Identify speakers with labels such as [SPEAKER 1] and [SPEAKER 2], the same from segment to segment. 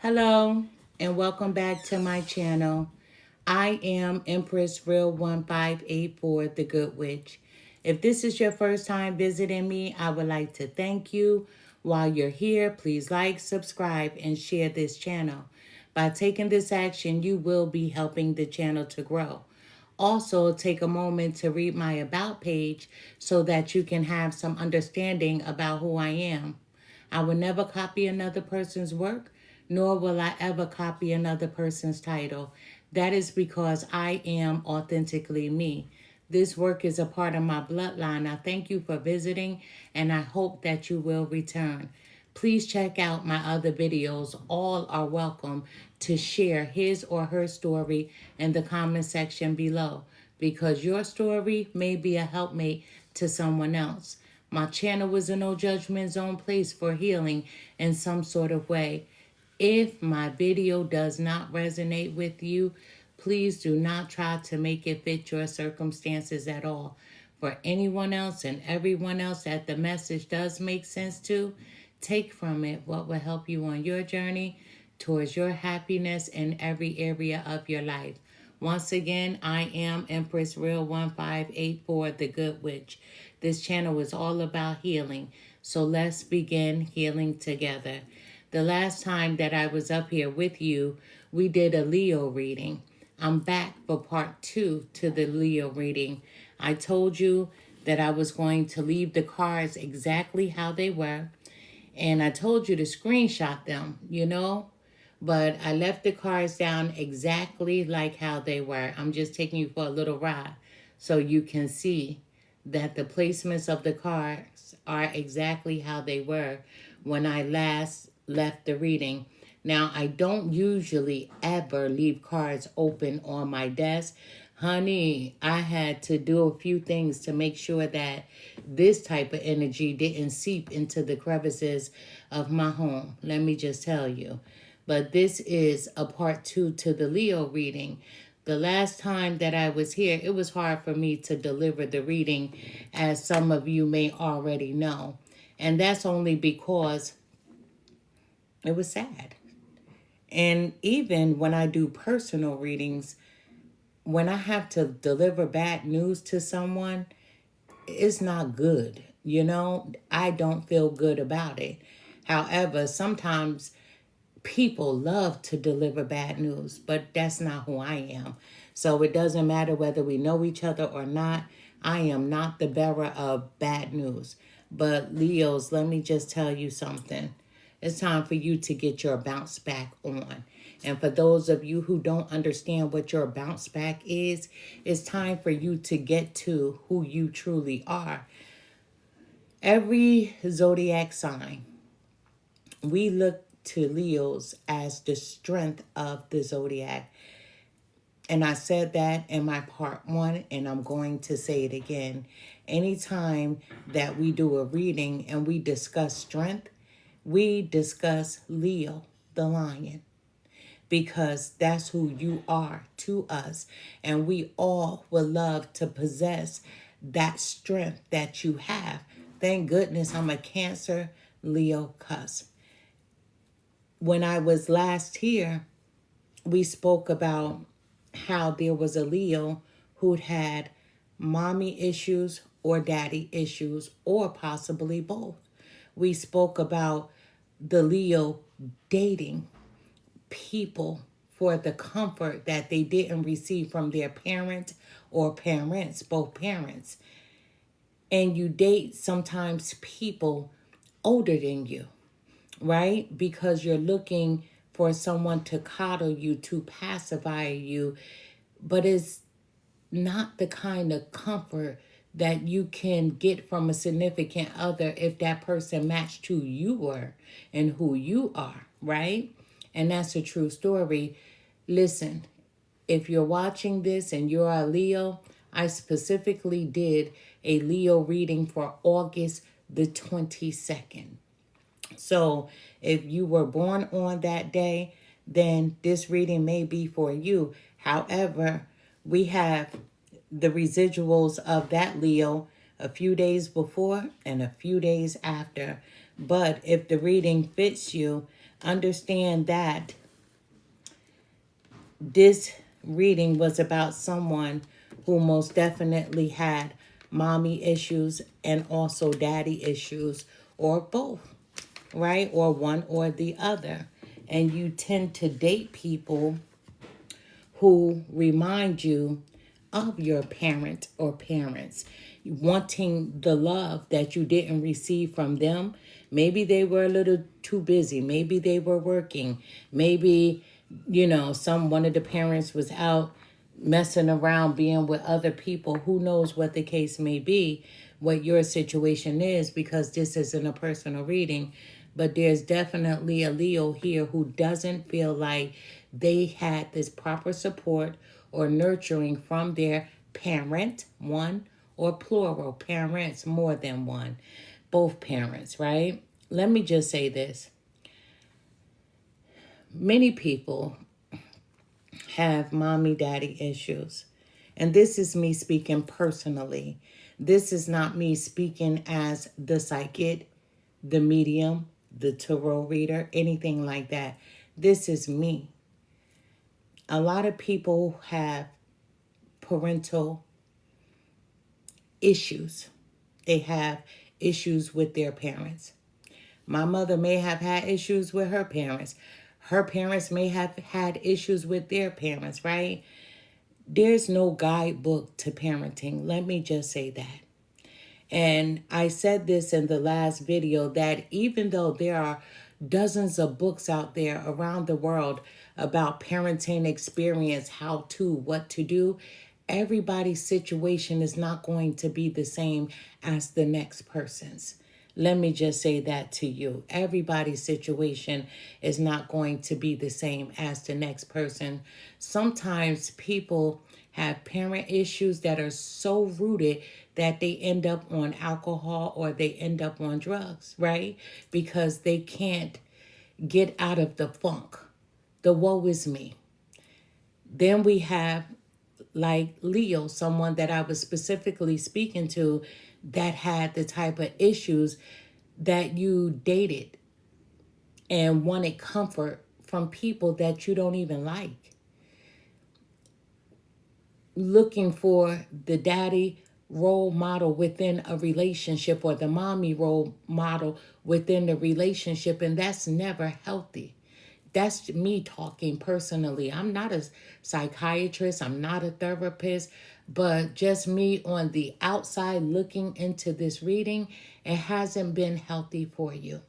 [SPEAKER 1] Hello and welcome back to my channel. I am Empress Real 1584, the Good Witch. If this is your first time visiting me, I would like to thank you. While you're here, please like, subscribe, and share this channel. By taking this action, you will be helping the channel to grow. Also, take a moment to read my About page so that you can have some understanding about who I am. I will never copy another person's work, nor will I ever copy another person's title. That is because I am authentically me. This work is a part of my bloodline. I thank you for visiting, and I hope that you will return. Please check out my other videos. All are welcome to share his or her story in the comment section below, because your story may be a helpmate to someone else. My channel is a no judgment zone place for healing in some sort of way. If my video does not resonate with you, please do not try to make it fit your circumstances at all. For anyone else and everyone else that the message does make sense to, take from it what will help you on your journey towards your happiness in every area of your life. Once again, I am Empress Real 1584, the Good Witch. This channel is all about healing, so let's begin healing together. The last time that I was up here with you, we did a Leo reading. I'm back for part 2 to the Leo reading. I told you that I was going to leave the cards exactly how they were, and I told you to screenshot them, but I left the cards down exactly like how they were. I'm just taking you for a little ride so you can see that the placements of the cards are exactly how they were when I last left the reading. Now, I don't usually ever leave cards open on my desk. Honey, I had to do a few things to make sure that this type of energy didn't seep into the crevices of my home. Let me just tell you. But this is a part 2 to the Leo reading. The last time that I was here, it was hard for me to deliver the reading, as some of you may already know. And that's only because it was sad. And even when I do personal readings, when I have to deliver bad news to someone, it's not good. I don't feel good about it. However, sometimes people love to deliver bad news, but that's not who I am. So it doesn't matter whether we know each other or not. I am not the bearer of bad news. But Leos, let me just tell you something. It's time for you to get your bounce back on. And for those of you who don't understand what your bounce back is, it's time for you to get to who you truly are. Every zodiac sign, we look to Leos as the strength of the zodiac. And I said that in my part 1, and I'm going to say it again. Anytime that we do a reading and we discuss strength, we discuss Leo, the lion, because that's who you are to us. And we all would love to possess that strength that you have. Thank goodness I'm a Cancer Leo cusp. When I was last here, we spoke about how there was a Leo who'd had mommy issues or daddy issues, or possibly both. We spoke about the Leo dating people for the comfort that they didn't receive from their parent or parents, both parents. And you date sometimes people older than you, right? Because you're looking for someone to coddle you, to pacify you, but it's not the kind of comfort that you can get from a significant other if that person matched who you were and who you are, right? And that's a true story. Listen, if you're watching this and you're a Leo, I specifically did a Leo reading for August the 22nd. So if you were born on that day, then this reading may be for you. However, we have the residuals of that Leo a few days before and a few days after. But if the reading fits you, understand that this reading was about someone who most definitely had mommy issues and also daddy issues, or both, right? Or one or the other. And you tend to date people who remind you of your parent or parents, wanting the love that you didn't receive from them. Maybe they were a little too busy. Maybe they were working. Maybe, one of the parents was out messing around, being with other people. Who knows what the case may be, what your situation is, because this isn't a personal reading. But there's definitely a Leo here who doesn't feel like they had this proper support or nurturing from their parent, one, or plural, parents, more than one, both parents, right? Let me just say this. Many people have mommy daddy issues. And this is me speaking personally. This is not me speaking as the psychic, the medium, the tarot reader, anything like that. This is me. A lot of people have parental issues. They have issues with their parents. My mother may have had issues with her parents. Her parents may have had issues with their parents, right? There's no guidebook to parenting. Let me just say that. And I said this in the last video, that even though there are dozens of books out there around the world about parenting experience, how to, what to do, everybody's situation is not going to be the same as the next person's. Let me just say that to you. Everybody's situation is not going to be the same as the next person. Sometimes people have parent issues that are so rooted that they end up on alcohol or they end up on drugs, right? Because they can't get out of the funk. The woe is me. Then we have like Leo, someone that I was specifically speaking to that had the type of issues that you dated and wanted comfort from people that you don't even like. Looking for the daddy role model within a relationship or the mommy role model within the relationship, and that's never healthy. That's me talking personally. I'm not a psychiatrist, I'm not a therapist, but just me on the outside looking into this reading, it hasn't been healthy for you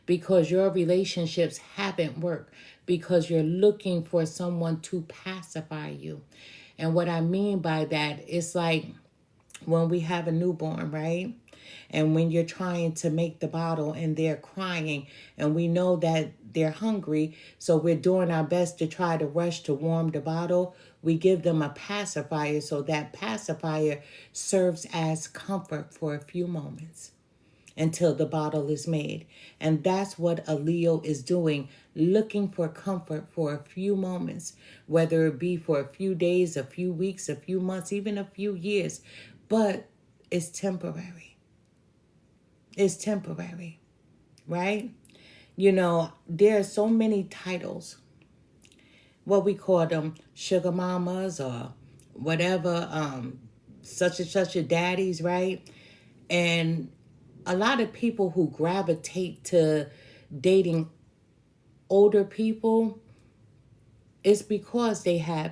[SPEAKER 1] because your relationships haven't worked, because you're looking for someone to pacify you. And what I mean by that, it's like when we have a newborn, right? And when you're trying to make the bottle and they're crying and we know that they're hungry, so we're doing our best to try to rush to warm the bottle, we give them a pacifier, so that pacifier serves as comfort for a few moments until the bottle is made. And that's what a Leo is doing, looking for comfort for a few moments, whether it be for a few days, a few weeks, a few months, even a few years. But it's temporary. It's temporary, right? There are so many titles, what we call them, sugar mamas or whatever, such and such a daddies, right? And a lot of people who gravitate to dating older people, it's because they have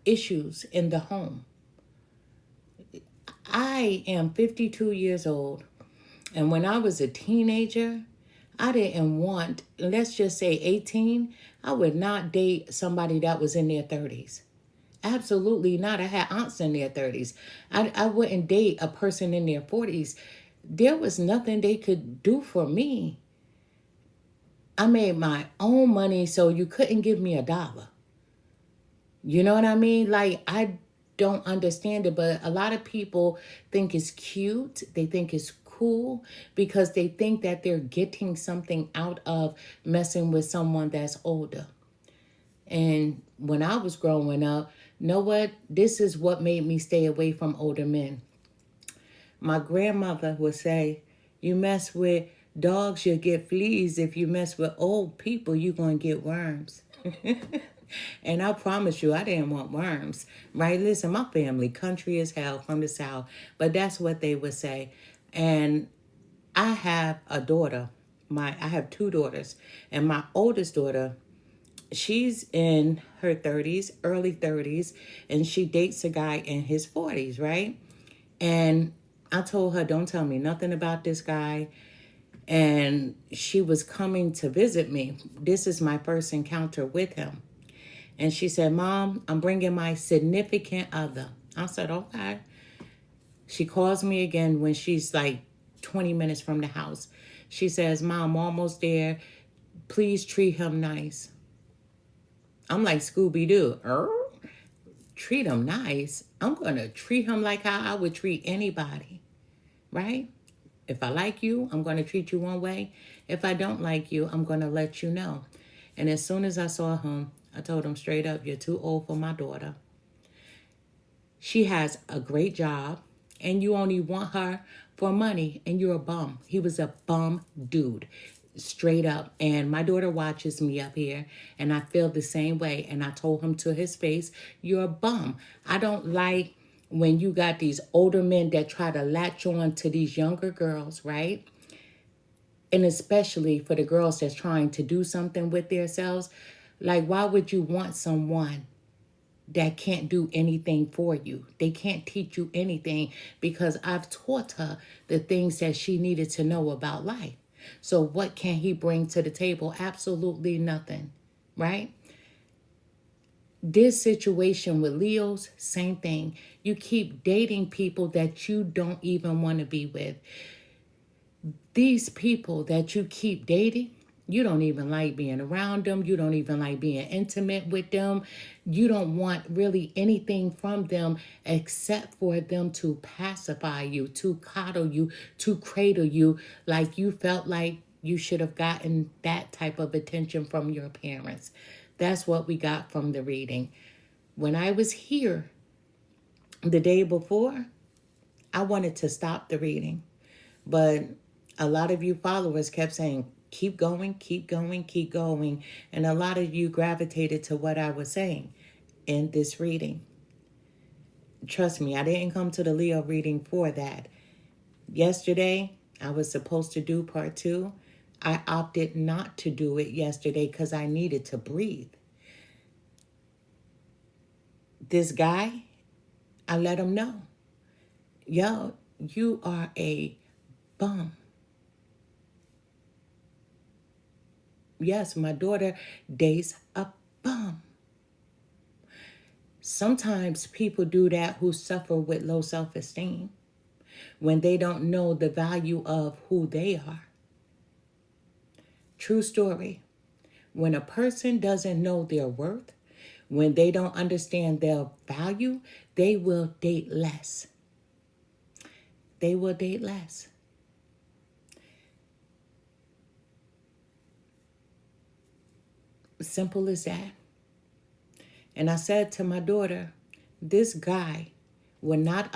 [SPEAKER 1] issues in the home. I am 52 years old, and when I was a teenager, I didn't want, let's just say 18, I would not date somebody that was in their 30s. Absolutely not. I had aunts in their 30s. I wouldn't date a person in their 40s. There was nothing they could do for me. I made my own money, so you couldn't give me $1. You know what I mean? Like, I don't understand it, but a lot of people think it's cute. They think it's cool because they think that they're getting something out of messing with someone that's older. And when I was growing up, you know what? This is what made me stay away from older men. My grandmother would say, You mess with dogs, you'll get fleas. If you mess with old people, you're going to get worms. And I promise you, I didn't want worms, right? Listen, my family, country as hell from the South, but that's what they would say. And I have a daughter. I have two daughters, and my oldest daughter, she's in her 30s, early 30s, and she dates a guy in his 40s, right? And I told her, don't tell me nothing about this guy. And she was coming to visit me. This is my first encounter with him. And she said, Mom, I'm bringing my significant other. I said, okay. She calls me again when she's like 20 minutes from the house. She says, Mom, almost there. Please treat him nice. I'm like, Scooby-Doo. Treat him nice? I'm going to treat him like how I would treat anybody, right? If I like you, I'm going to treat you one way. If I don't like you, I'm going to let you know. And as soon as I saw him, I told him straight up, you're too old for my daughter. She has a great job, and you only want her for money, and you're a bum. He was a bum dude, straight up. And my daughter watches me up here, and I feel the same way. And I told him to his face, you're a bum. I don't like when you got these older men that try to latch on to these younger girls, right? And especially for the girls that's trying to do something with themselves. Like, why would you want someone that can't do anything for you? They can't teach you anything, because I've taught her the things that she needed to know about life. So what can he bring to the table? Absolutely nothing, right? This situation with Leos, same thing. You keep dating people that you don't even want to be with. These people that you keep dating, you don't even like being around them. You don't even like being intimate with them. You don't want really anything from them except for them to pacify you, to coddle you, to cradle you, like you felt like you should have gotten that type of attention from your parents. That's what we got from the reading. When I was here the day before, I wanted to stop the reading, but a lot of you followers kept saying, keep going, keep going, keep going. And a lot of you gravitated to what I was saying in this reading. Trust me, I didn't come to the Leo reading for that. Yesterday, I was supposed to do part 2. I opted not to do it yesterday because I needed to breathe. This guy, I let him know, yo, you are a bum. Yes, my daughter dates a bum. Sometimes people do that who suffer with low self-esteem when they don't know the value of who they are. True story. When a person doesn't know their worth, when they don't understand their value, they will date less. They will date less. Simple as that. And I said to my daughter, this guy will not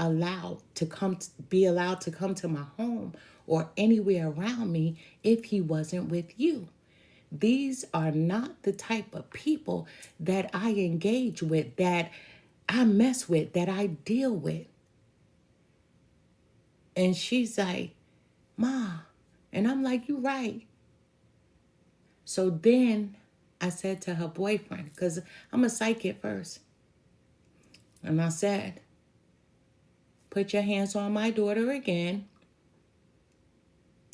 [SPEAKER 1] be allowed to come to my home or anywhere around me if he wasn't with you. These are not the type of people that I engage with, that I mess with, that I deal with. And she's like, Ma. And I'm like, you're right. So then I said to her boyfriend, because I'm a psychic first. And I said, put your hands on my daughter again,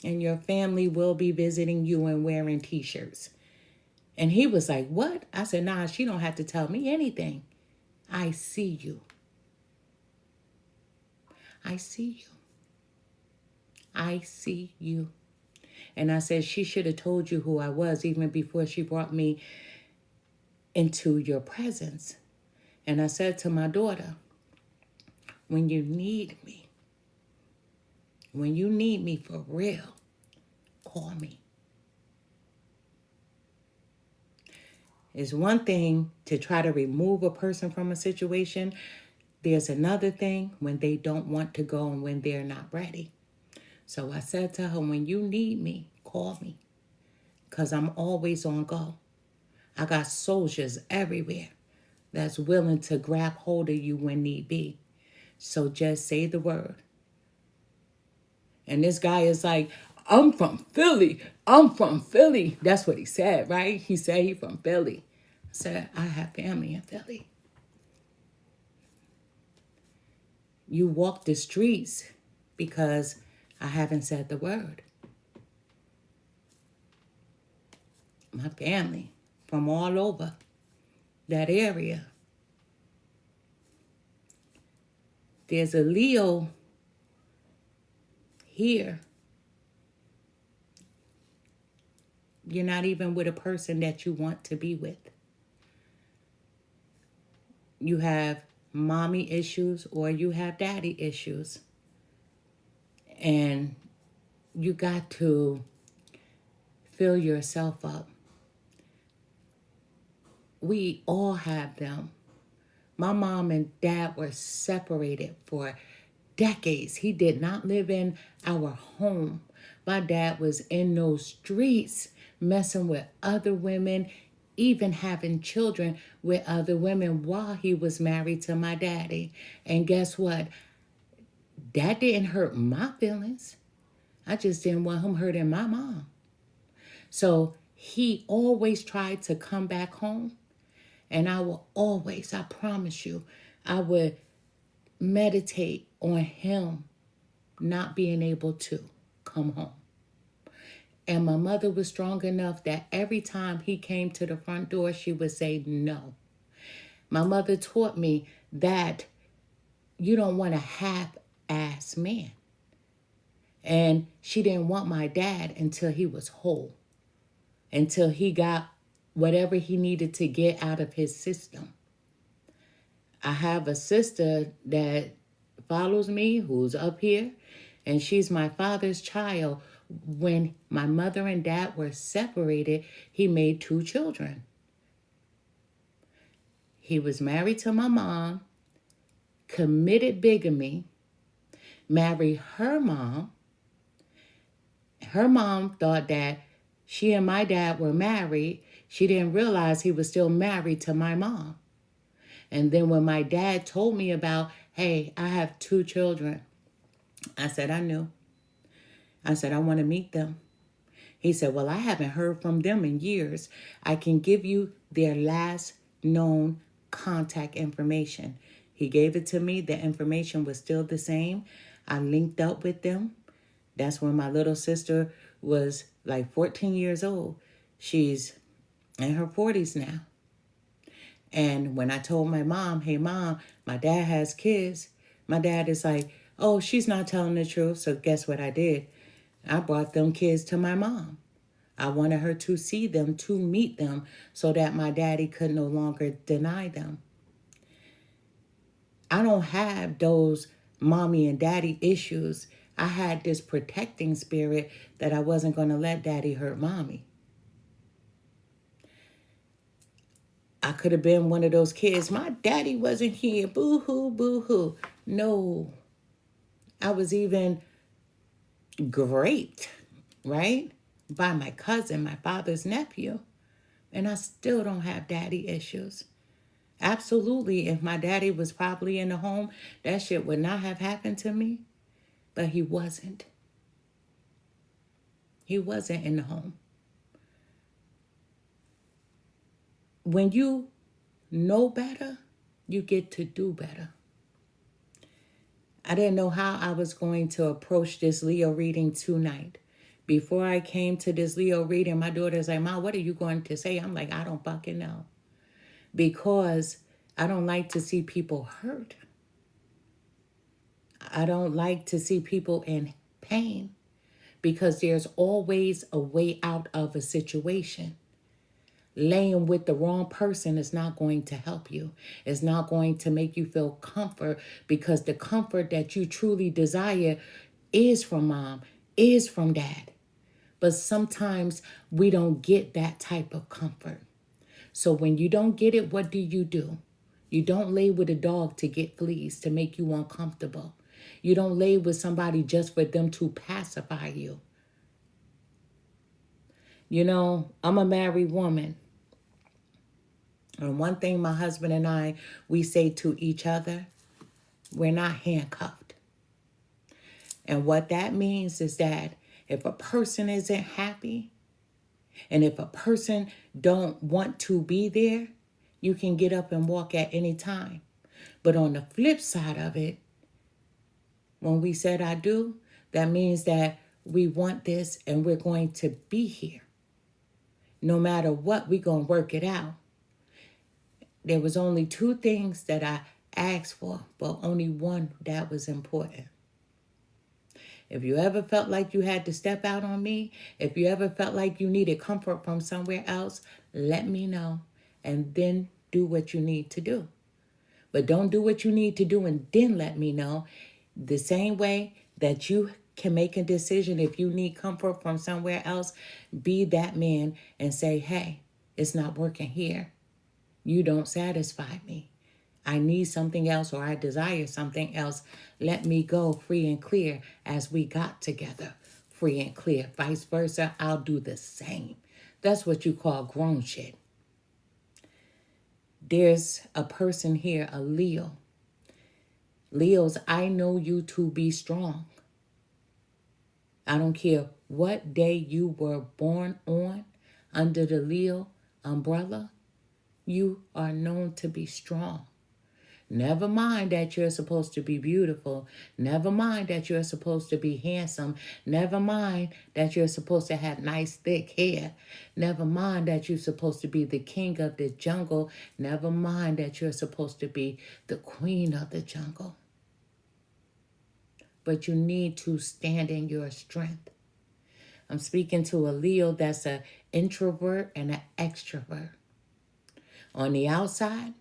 [SPEAKER 1] and your family will be visiting you and wearing t-shirts. And he was like, what? I said, nah, she don't have to tell me anything. I see you. I see you. I see you. And I said, she should have told you who I was even before she brought me into your presence. And I said to my daughter, when you need me for real, call me. It's one thing to try to remove a person from a situation. There's another thing when they don't want to go and when they're not ready. So I said to her, when you need me, call me, because I'm always on go. I got soldiers everywhere that's willing to grab hold of you when need be. So just say the word. And this guy is like, I'm from Philly. I'm from Philly. That's what he said, right? He said he from Philly. I said, I have family in Philly. You walk the streets because I haven't said the word. My family from all over that area. There's a Leo here. You're not even with a person that you want to be with. You have mommy issues or you have daddy issues. And you got to fill yourself up. We all have them. My mom and dad were separated for decades. He did not live in our home. My dad was in those streets messing with other women, even having children with other women while he was married to my daddy. And guess what? That didn't hurt my feelings. I just didn't want him hurting my mom. So he always tried to come back home. And I will always, I promise you, I would meditate on him not being able to come home. And my mother was strong enough that every time he came to the front door, she would say no. My mother taught me that you don't want a half-ass man. And she didn't want my dad until he was whole, until he got whatever he needed to get out of his system. I have a sister that follows me who's up here, and she's my father's child. When my mother and dad were separated, he made 2 children. He was married to my mom, committed bigamy, married her mom. Her mom thought that she and my dad were married. She didn't realize he was still married to my mom. And then when my dad told me about, hey, I have 2 children, I said, I knew. I said, I want to meet them. He said, well, I haven't heard from them in years. I can give you their last known contact information. He gave it to me. The information was still the same. I linked up with them. That's when my little sister was like 14 years old. She's in her 40s now. And when I told my mom, hey, Mom, my dad has kids, my dad is like, oh, she's not telling the truth. So guess what I did? I brought them kids to my mom. I wanted her to see them, to meet them, so that my daddy could no longer deny them. I don't have those mommy and daddy issues. I had this protecting spirit that I wasn't going to let daddy hurt mommy. I could have been one of those kids. My daddy wasn't here. Boo-hoo, boo-hoo. No. I was even raped, right? By my cousin, my father's nephew. And I still don't have daddy issues. Absolutely, if my daddy was probably in the home, that shit would not have happened to me. But he wasn't. He wasn't in the home. When you know better, you get to do better. I didn't know how I was going to approach this Leo reading tonight. Before I came to this Leo reading, my daughter's like, Mom, what are you going to say? I'm like, I don't fucking know. Because I don't like to see people hurt. I don't like to see people in pain. Because there's always a way out of a situation. Laying with the wrong person is not going to help you. It's not going to make you feel comfort, because the comfort that you truly desire is from mom, is from dad. But sometimes we don't get that type of comfort. So when you don't get it, what do? You don't lay with a dog to get fleas, to make you uncomfortable. You don't lay with somebody just for them to pacify you. You know, I'm a married woman. And one thing my husband and I, we say to each other, we're not handcuffed. And what that means is that if a person isn't happy, and if a person don't want to be there, you can get up and walk at any time. But on the flip side of it, when we said I do, that means that we want this and we're going to be here. No matter what, we're going to work it out. There was only 2 things that I asked for, but only one that was important. If you ever felt like you had to step out on me, if you ever felt like you needed comfort from somewhere else, let me know and then do what you need to do. But don't do what you need to do and then let me know. The same way that you can make a decision if you need comfort from somewhere else, be that man and say, hey, it's not working here. You don't satisfy me. I need something else or I desire something else. Let me go free and clear as we got together. Free and clear. Vice versa, I'll do the same. That's what you call grown shit. There's a person here, a Leo. Leos, I know you to be strong. I don't care what day you were born on under the Leo umbrella. You are known to be strong. Never mind that you're supposed to be beautiful. Never mind that you're supposed to be handsome. Never mind that you're supposed to have nice, thick hair. Never mind that you're supposed to be the king of the jungle. Never mind that you're supposed to be the queen of the jungle. But you need to stand in your strength. I'm speaking to a Leo that's an introvert and an extrovert. On the outside,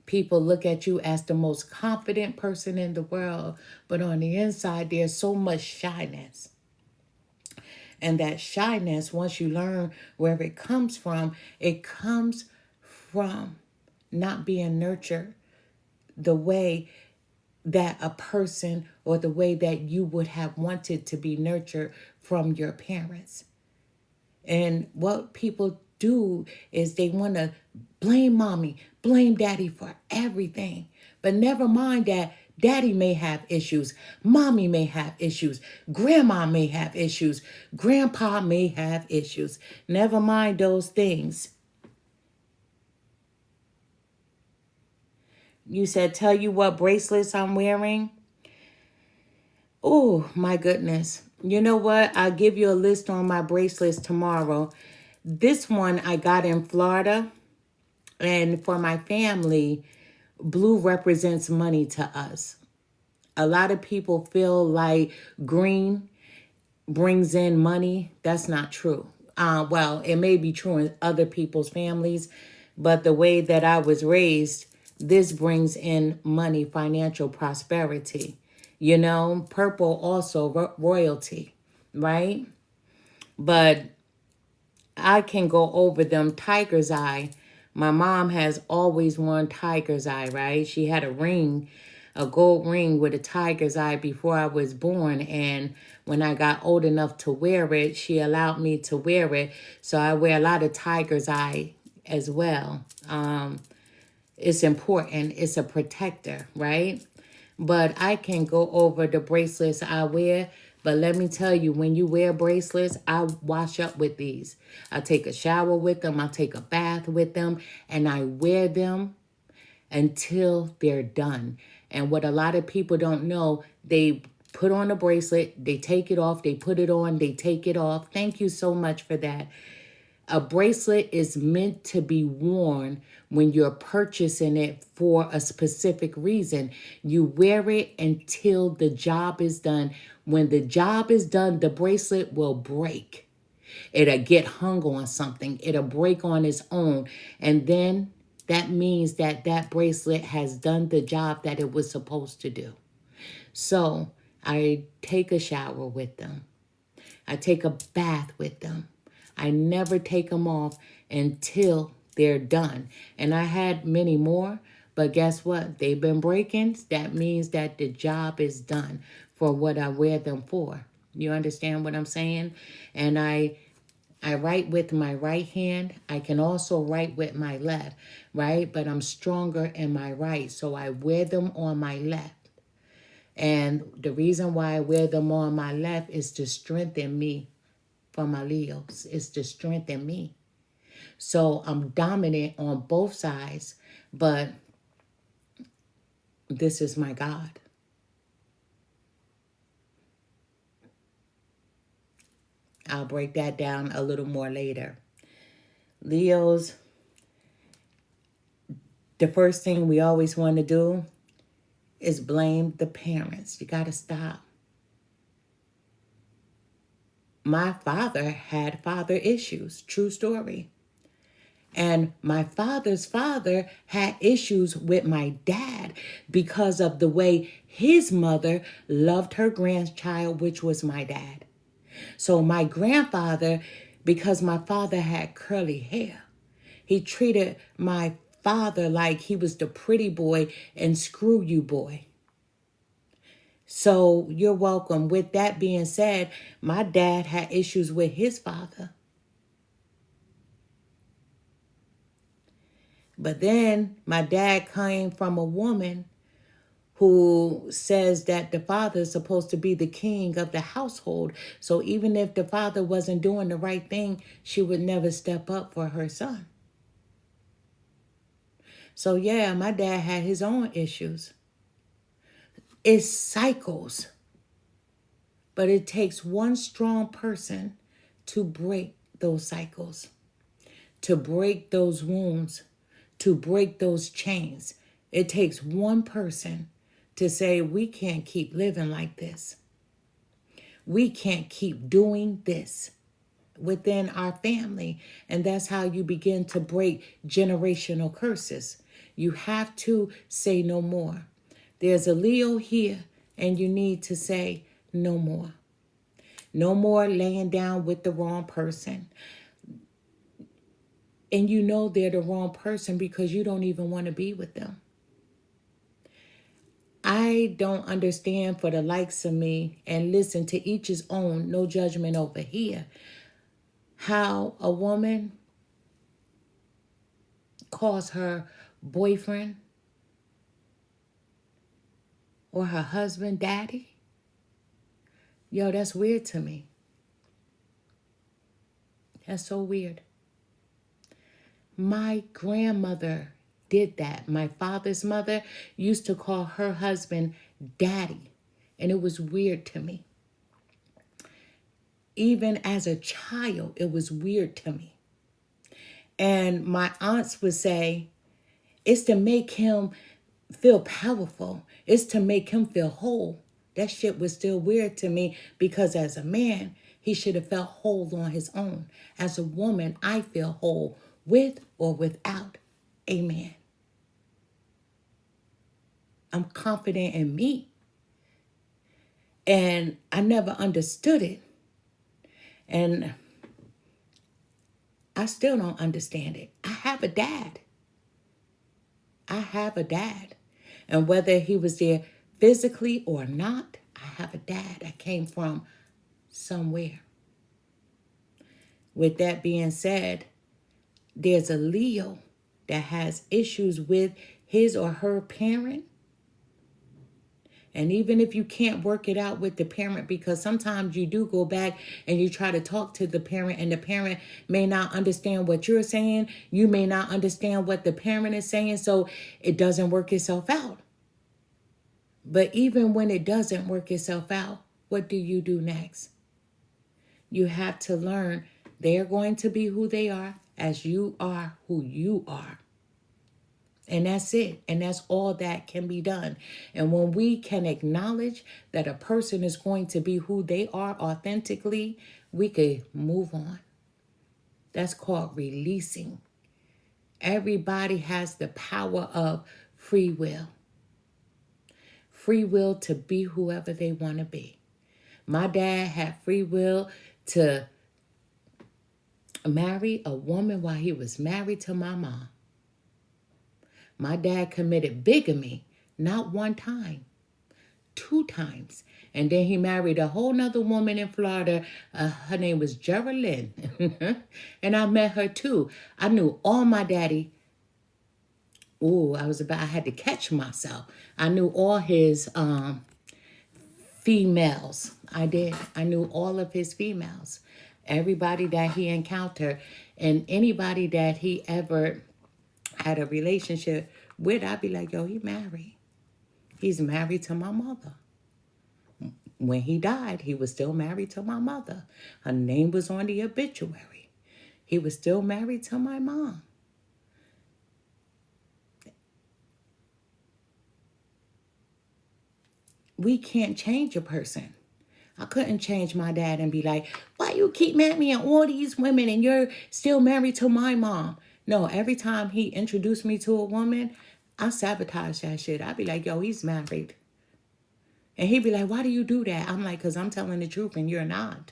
[SPEAKER 1] people look at you as the most confident person in the world, but on the inside, there's so much shyness. And that shyness, once you learn where it comes from not being nurtured the way that a person or the way that you would have wanted to be nurtured from your parents. And what people do is they want to blame mommy, blame daddy for everything. But never mind that daddy may have issues, mommy may have issues, grandma may have issues, grandpa may have issues. Never mind those things. You said, tell you what bracelets I'm wearing? Oh, my goodness. You know what? I'll give you a list on my bracelets tomorrow. This one I got in Florida. And for my family, blue represents money to us. A lot of people feel like green brings in money. That's not true. Well, it may be true in other people's families, but the way that I was raised, this brings in money, financial prosperity. You know, purple also royalty, right? But I can go over them. Tiger's eye. My mom has always worn tiger's eye, right? She had a ring, a gold ring with a tiger's eye before I was born. And when I got old enough to wear it, she allowed me to wear it. So I wear a lot of tiger's eye as well. It's important. It's a protector, right? But I can go over the bracelets I wear. But let me tell you, when you wear bracelets, I wash up with these. I take a shower with them. I take a bath with them. And I wear them until they're done. And what a lot of people don't know, they put on a bracelet, they take it off, they put it on, they take it off. Thank you so much for that. A bracelet is meant to be worn when you're purchasing it for a specific reason. You wear it until the job is done. When the job is done, the bracelet will break. It'll get hung on something. It'll break on its own. And then that means that that bracelet has done the job that it was supposed to do. So I take a shower with them. I take a bath with them. I never take them off until they're done. And I had many more, But guess what? They've been breaking. That means that the job is done for what I wear them for. You understand what I'm saying? And I write with my right hand. I can also write with my left, right? But I'm stronger in my right, so I wear them on my left. And the reason why I wear them on my left is to strengthen me for my Leos. It's to strengthen me. So I'm dominant on both sides, but this is my God. I'll break that down a little more later. Leos, the first thing we always want to do is blame the parents. You got to stop. My father had father issues. True story. And my father's father had issues with my dad because of the way his mother loved her grandchild, which was my dad. So my grandfather, because my father had curly hair, he treated my father like he was the pretty boy and screw you boy. So you're welcome. With that being said, my dad had issues with his father. But then my dad came from a woman who says that the father is supposed to be the king of the household. So even if the father wasn't doing the right thing, she would never step up for her son. So yeah, my dad had his own issues. It's cycles. But it takes one strong person to break those cycles, to break those wounds, to break those chains. It takes one person to say, we can't keep living like this. We can't keep doing this within our family. And that's how you begin to break generational curses. You have to say no more. There's a Leo here, and you need to say no more. No more laying down with the wrong person. And you know they're the wrong person because you don't even want to be with them. I don't understand, for the likes of me, and listen, to each his own, no judgment over here, how a woman calls her boyfriend or her husband daddy. Yo, that's weird to me. That's so weird. My grandmother did that. My father's mother used to call her husband daddy, and it was weird to me. Even as a child, it was weird to me. And my aunts would say, it's to make him feel powerful. It's to make him feel whole. That shit was still weird to me because as a man, he should have felt whole on his own. As a woman, I feel whole with or without a man. I'm confident in me. And I never understood it. And I still don't understand it. I have a dad. I have a dad. And whether he was there physically or not, I have a dad. I came from somewhere. With that being said, there's a Leo that has issues with his or her parent. And even if you can't work it out with the parent, because sometimes you do go back and you try to talk to the parent and the parent may not understand what you're saying. You may not understand what the parent is saying. So it doesn't work itself out. But even when it doesn't work itself out, what do you do next? You have to learn they're going to be who they are as you are who you are. And that's it. And that's all that can be done. And when we can acknowledge that a person is going to be who they are authentically, we could move on. That's called releasing. Everybody has the power of free will. Free will to be whoever they want to be. My dad had free will to marry a woman while he was married to my mom. My dad committed bigamy, not one time, 2 times. And then he married a whole nother woman in Florida. Her name was Geraldine. And I met her too. I knew all my daddy. I had to catch myself. I knew all his females. I did. I knew all of his females. Everybody that he encountered and anybody that he ever had a relationship with, I'd be like, yo, he married. He's married to my mother. When he died, he was still married to my mother. Her name was on the obituary. He was still married to my mom. We can't change a person. I couldn't change my dad and be like, why you keep marrying all these women and you're still married to my mom? No, every time he introduced me to a woman, I sabotage that shit. I'd be like, yo, he's married. And he'd be like, why do you do that? I'm like, because I'm telling the truth and you're not.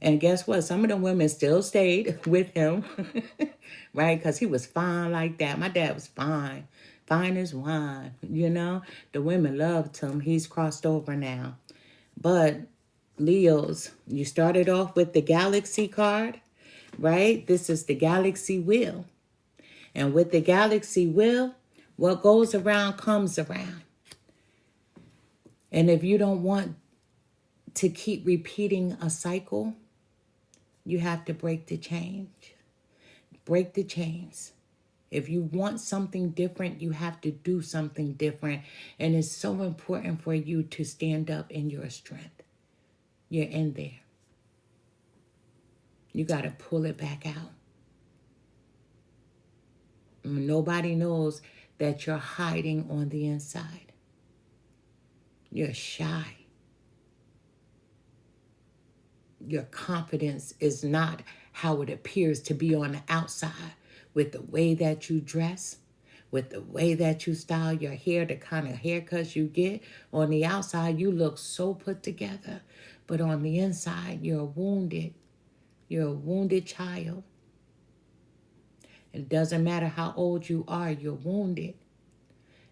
[SPEAKER 1] And guess what? Some of the women still stayed with him, right? Because he was fine like that. My dad was fine. Fine as wine, you know? The women loved him. He's crossed over now. But Leos, you started off with the Galaxy card, right? This is the Galaxy wheel. And with the Galaxy wheel, what goes around comes around. And if you don't want to keep repeating a cycle, you have to break the change. Break the chains. If you want something different, you have to do something different. And it's so important for you to stand up in your strength. You're in there. You got to pull it back out. Nobody knows that you're hiding on the inside. You're shy. Your confidence is not how it appears to be on the outside, with the way that you dress, with the way that you style your hair, the kind of haircuts you get. On the outside, you look so put together. But on the inside, you're wounded. You're a wounded child. It doesn't matter how old you are, you're wounded.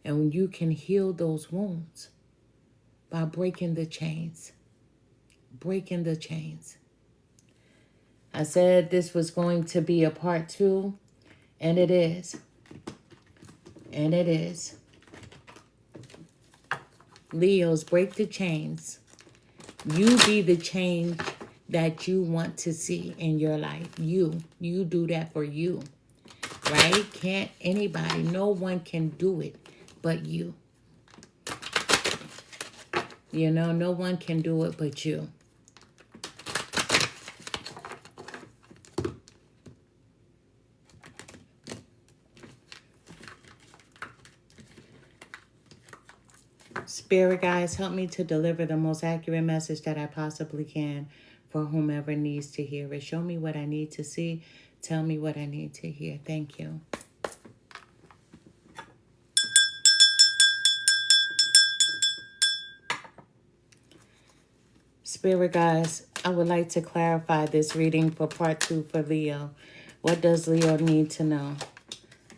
[SPEAKER 1] And when you can heal those wounds by breaking the chains. Breaking the chains. I said this was going to be a part 2, and it is. And it is. Leos, break the chains. You be the change that you want to see in your life. You do that for you, right? Can't anybody, no one can do it but you. You know, no one can do it but you. Spirit guides, help me to deliver the most accurate message that I possibly can for whomever needs to hear it. Show me what I need to see. Tell me what I need to hear. Thank you. Spirit guides, I would like to clarify this reading for part 2 for Leo. What does Leo need to know?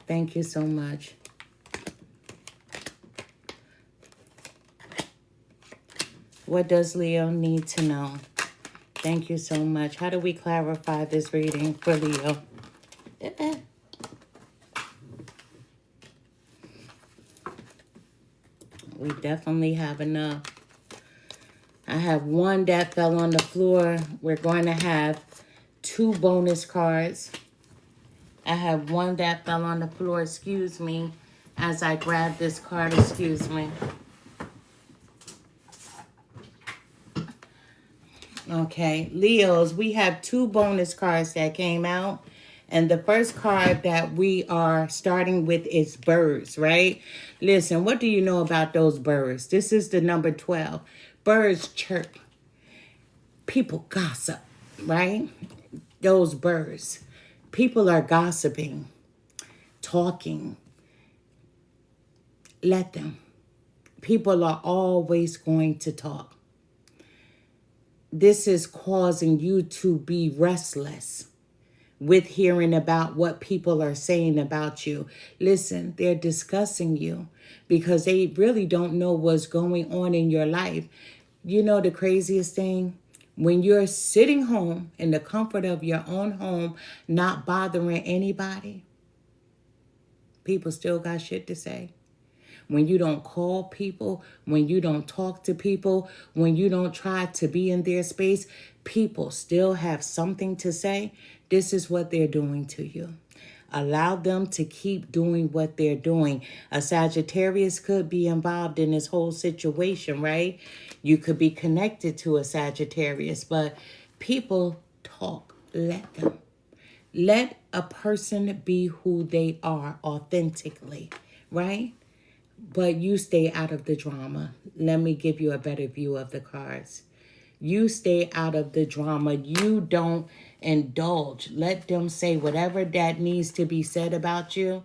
[SPEAKER 1] Thank you so much. What does Leo need to know? Thank you so much. How do we clarify this reading for Leo? We definitely have enough. I have one that fell on the floor. We're going to have 2 bonus cards. I have one that fell on the floor. Excuse me. As I grab this card, excuse me. Okay, Leos, we have 2 bonus cards that came out. And the first card that we are starting with is birds, right? Listen, what do you know about those birds? This is the number 12. Birds chirp. People gossip, right? Those birds. People are gossiping, talking. Let them. People are always going to talk. This is causing you to be restless, with hearing about what people are saying about you. Listen, they're discussing you because they really don't know what's going on in your life. You know the craziest thing? When you're sitting home in the comfort of your own home, not bothering anybody, people still got shit to say. When you don't call people, when you don't talk to people, when you don't try to be in their space, people still have something to say. This is what they're doing to you. Allow them to keep doing what they're doing. A Sagittarius could be involved in this whole situation, right? You could be connected to a Sagittarius, but people talk. Let them. Let a person be who they are authentically, right? But you stay out of the drama. Let me give you a better view of the cards. You stay out of the drama. You don't indulge. Let them say whatever that needs to be said about you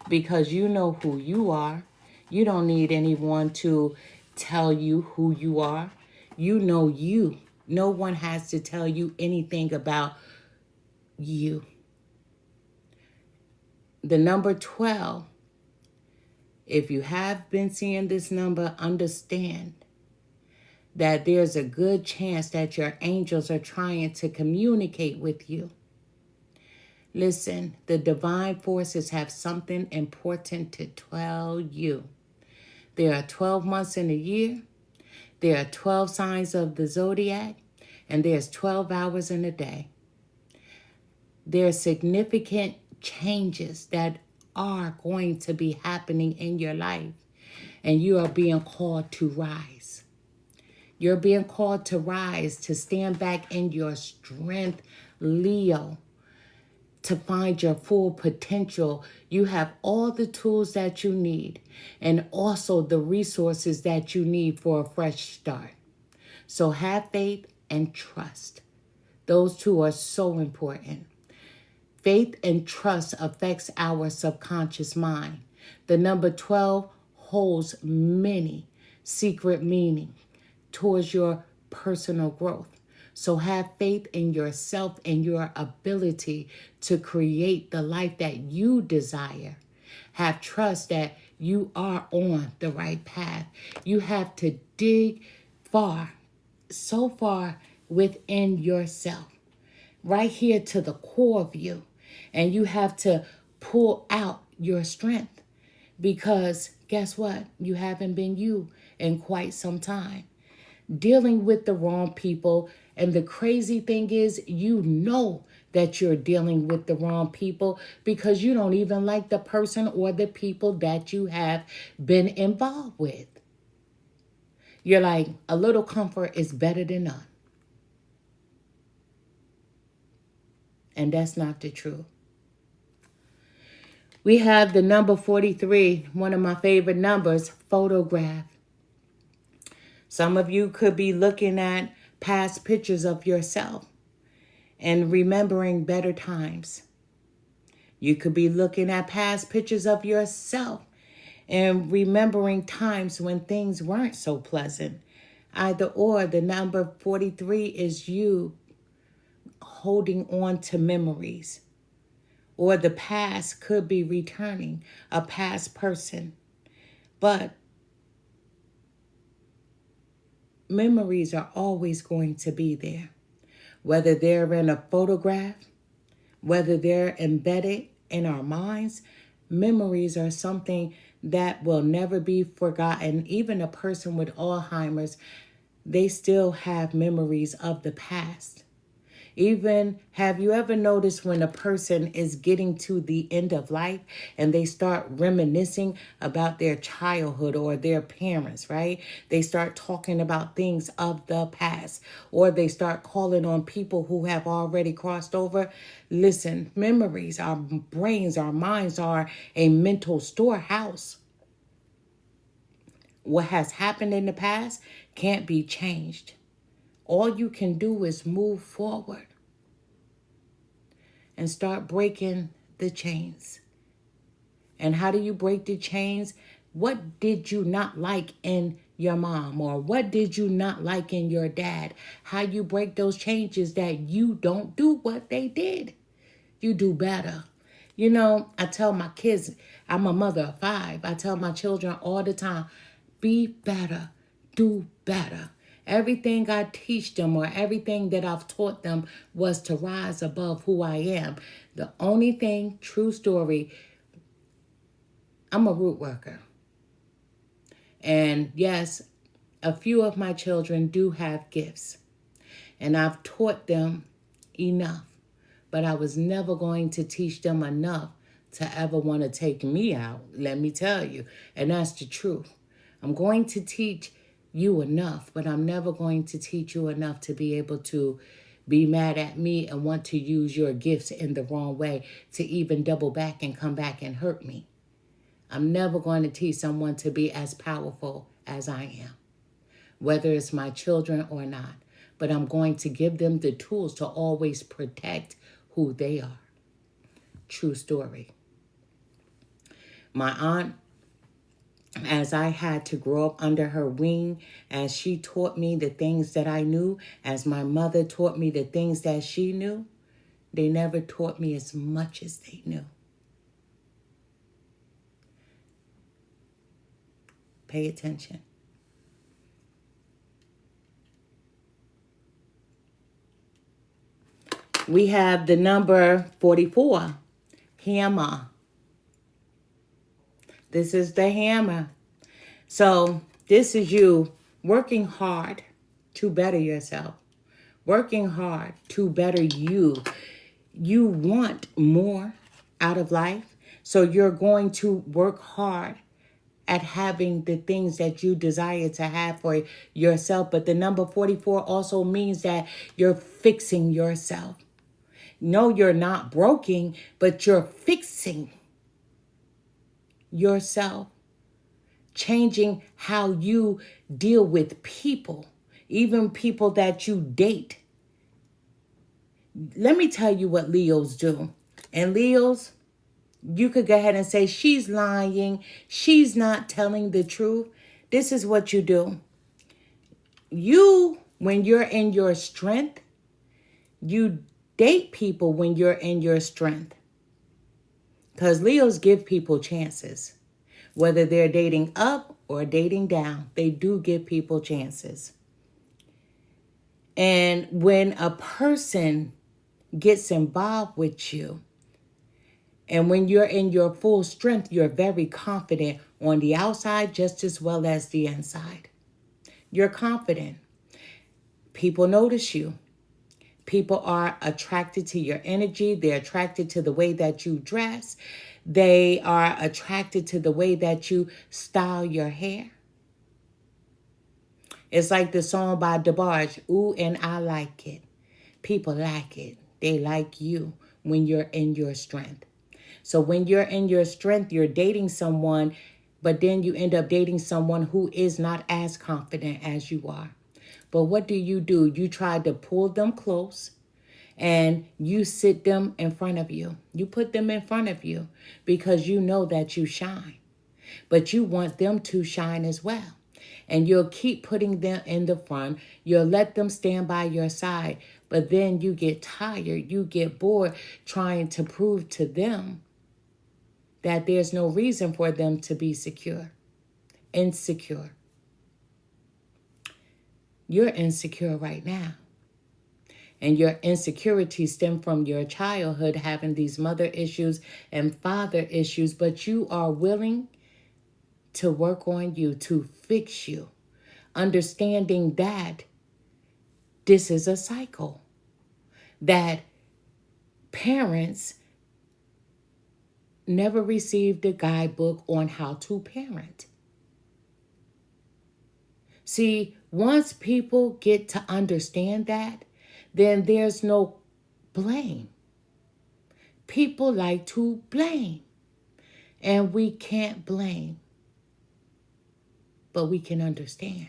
[SPEAKER 1] because you know who you are. You don't need anyone to tell you who you are. You know you. No one has to tell you anything about you. The number 12. If you have been seeing this number, understand that there's a good chance that your angels are trying to communicate with you. Listen, the divine forces have something important to tell you. There are 12 months in a year. There are 12 signs of the zodiac, and there's 12 hours in a day. There are significant changes that are going to be happening in your life, and you are being called to rise. You're being called to rise, to stand back in your strength, Leo, to find your full potential. You have all the tools that you need and also the resources that you need for a fresh start. So have faith and trust. Those two are so important. Faith and trust affects our subconscious mind. The number 12 holds many secret meaning towards your personal growth. So have faith in yourself and your ability to create the life that you desire. Have trust that you are on the right path. You have to dig far, so far within yourself, right here to the core of you. And you have to pull out your strength because guess what? You haven't been you in quite some time. Dealing with the wrong people. And the crazy thing is, you know that you're dealing with the wrong people because you don't even like the person or the people that you have been involved with. You're like, a little comfort is better than none. And that's not the truth. We have the number 43, one of my favorite numbers, photograph. Some of you could be looking at past pictures of yourself and remembering better times. You could be looking at past pictures of yourself and remembering times when things weren't so pleasant. Either or, the number 43 is you holding on to memories. Or the past could be returning, a past person. But memories are always going to be there. Whether they're in a photograph, whether they're embedded in our minds, memories are something that will never be forgotten. Even a person with Alzheimer's, they still have memories of the past. Even, have you ever noticed when a person is getting to the end of life and they start reminiscing about their childhood or their parents, right? They start talking about things of the past, or they start calling on people who have already crossed over. Listen, memories, our brains, our minds are a mental storehouse. What has happened in the past can't be changed. All you can do is move forward and start breaking the chains. And how do you break the chains? What did you not like in your mom? Or what did you not like in your dad? How you break those changes that you don't do what they did. You do better. You know, I tell my kids, I'm a mother of 5. I tell my children all the time, be better, do better. Everything I teach them or everything that I've taught them was to rise above who I am. The only thing, true story, I'm a root worker. And yes, a few of my children do have gifts. And I've taught them enough. But I was never going to teach them enough to ever want to take me out, let me tell you. And that's the truth. I'm going to teach you enough, but I'm never going to teach you enough to be able to be mad at me and want to use your gifts in the wrong way to even double back and come back and hurt me. I'm never going to teach someone to be as powerful as I am, whether it's my children or not. But I'm going to give them the tools to always protect who they are. True story. My aunt, as I had to grow up under her wing, as she taught me the things that I knew, as my mother taught me the things that she knew, they never taught me as much as they knew. Pay attention. We have the number 44, hammer. This is the hammer. So this is you working hard to better yourself, working hard to better you. You want more out of life, so you're going to work hard at having the things that you desire to have for yourself. But the number 44 also means that you're fixing yourself. No, you're not broken, but you're fixing yourself, changing how you deal with people, even people that you date. Let me tell you what Leos do. And Leos, you could go ahead and say, she's lying. She's not telling the truth. This is what you do. You, when you're in your strength, you date people when you're in your strength. Because Leos give people chances. Whether they're dating up or dating down, they do give people chances. And when a person gets involved with you, and when you're in your full strength, you're very confident on the outside just as well as the inside. You're confident. People notice you. People are attracted to your energy. They're attracted to the way that you dress. They are attracted to the way that you style your hair. It's like the song by DeBarge, Ooh, and I Like It. People like it. They like you when you're in your strength. So when you're in your strength, you're dating someone, but then you end up dating someone who is not as confident as you are. But what do? You try to pull them close and you sit them in front of you. You put them in front of you because you know that you shine, but you want them to shine as well. And you'll keep putting them in the front. You'll let them stand by your side, but then you get tired. You get bored trying to prove to them that there's no reason for them to be insecure. You're insecure right now. And your insecurities stem from your childhood, having these mother issues and father issues, but you are willing to work on you, to fix you, understanding that this is a cycle, that parents never received a guidebook on how to parent. See, once people get to understand that, then there's no blame. People like to blame, and we can't blame, but we can understand.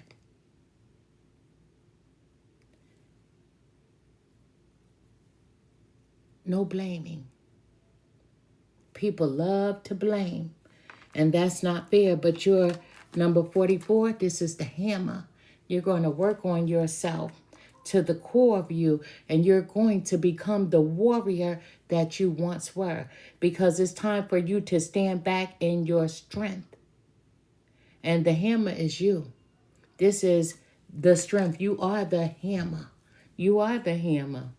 [SPEAKER 1] No blaming. People love to blame, and that's not fair, but you're number 44. This is the hammer. You're going to work on yourself to the core of you, and you're going to become the warrior that you once were, because it's time for you to stand back in your strength. And the hammer is you. This is the strength. You are the hammer. You are the hammer.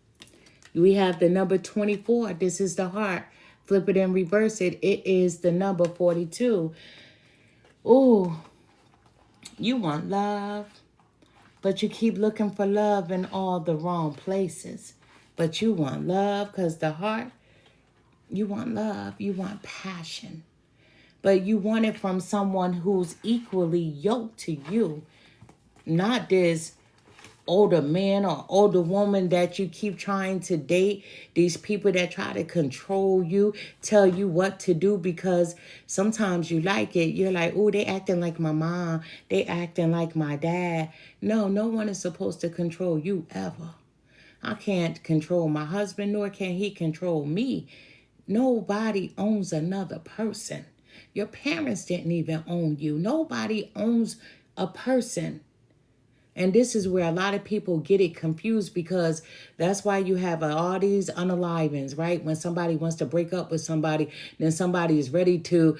[SPEAKER 1] We have the number 24. This is the heart. Flip it and reverse it. It is the number 42. Oh, you want love, but you keep looking for love in all the wrong places. But you want love because the heart, you want love. You want passion. But you want it from someone who's equally yoked to you. Not this older man or older woman that you keep trying to date. These people that try to control you, tell you what to do because sometimes you like it. You're like, oh, they acting like my mom. They acting like my dad. No, no one is supposed to control you ever. I can't control my husband, nor can he control me. Nobody owns another person. Your parents didn't even own you. Nobody owns a person. And this is where a lot of people get it confused, because that's why you have all these unalivings, right? When somebody wants to break up with somebody, then somebody is ready to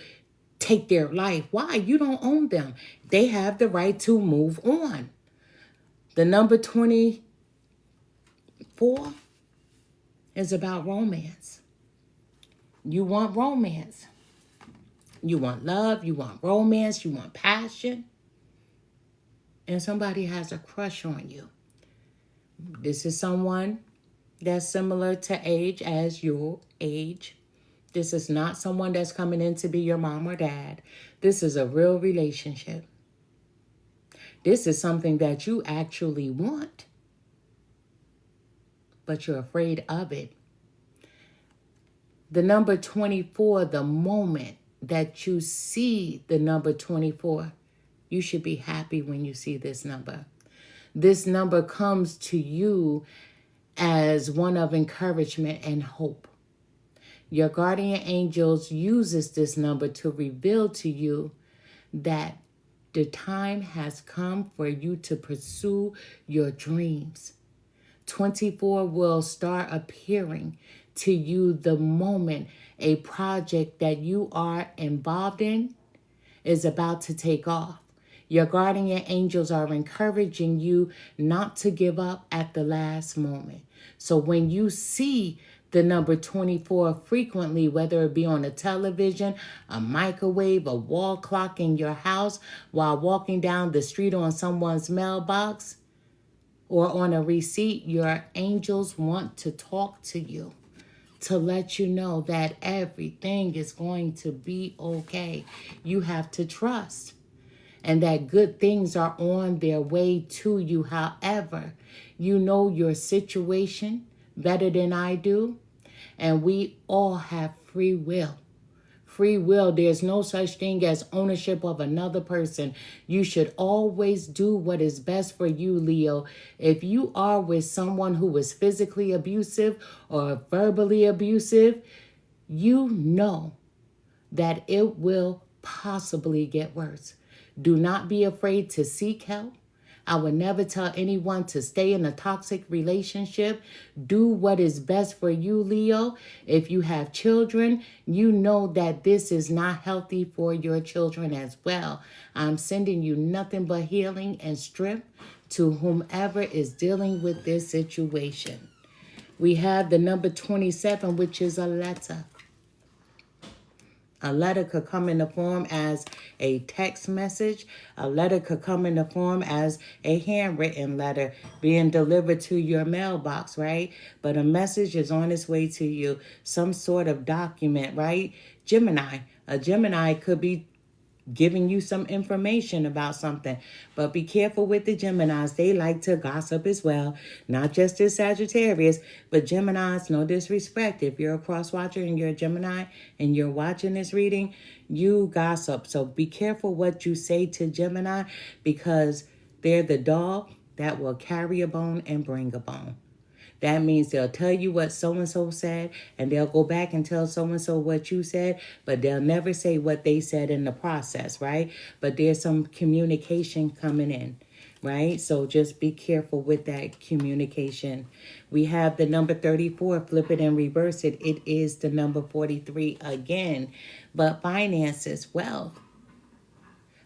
[SPEAKER 1] take their life. Why? You don't own them. They have the right to move on. The number 24 is about romance. You want romance. You want love. You want romance. You want passion. And somebody has a crush on you. This is someone that's similar to age as your age. This is not someone that's coming in to be your mom or dad. This is a real relationship. This is something that you actually want, but you're afraid of it. The number 24, the moment that you see the number 24, you should be happy when you see this number. This number comes to you as one of encouragement and hope. Your guardian angels uses this number to reveal to you that the time has come for you to pursue your dreams. 24 will start appearing to you the moment a project that you are involved in is about to take off. Your guardian angels are encouraging you not to give up at the last moment. So when you see the number 24 frequently, whether it be on a television, a microwave, a wall clock in your house, while walking down the street on someone's mailbox, or on a receipt, your angels want to talk to you, to let you know that everything is going to be okay. You have to trust. And that good things are on their way to you. However, you know your situation better than I do. And we all have free will. Free will, there's no such thing as ownership of another person. You should always do what is best for you, Leo. If you are with someone who is physically abusive or verbally abusive, you know that it will possibly get worse. Do not be afraid to seek help. I would never tell anyone to stay in a toxic relationship. Do what is best for you, Leo. If you have children, you know that this is not healthy for your children as well. I'm sending you nothing but healing and strength to whomever is dealing with this situation. We have the number 27, which is a letter. A letter could come in the form as a text message. A letter could come in the form as a handwritten letter being delivered to your mailbox, right? But a message is on its way to you, some sort of document, right? Gemini. A Gemini could be giving you some information about something. But be careful with the Geminis. They like to gossip as well. Not just as Sagittarius, but Geminis, no disrespect. If you're a cross watcher and you're a Gemini and you're watching this reading, you gossip. So be careful what you say to Gemini, because they're the dog that will carry a bone and bring a bone. That means they'll tell you what so-and-so said, and they'll go back and tell so-and-so what you said, but they'll never say what they said in the process, right? But there's some communication coming in. right? So just be careful with that communication. We have the number 34, flip it and reverse it. It is the number 43 again. But finances, wealth.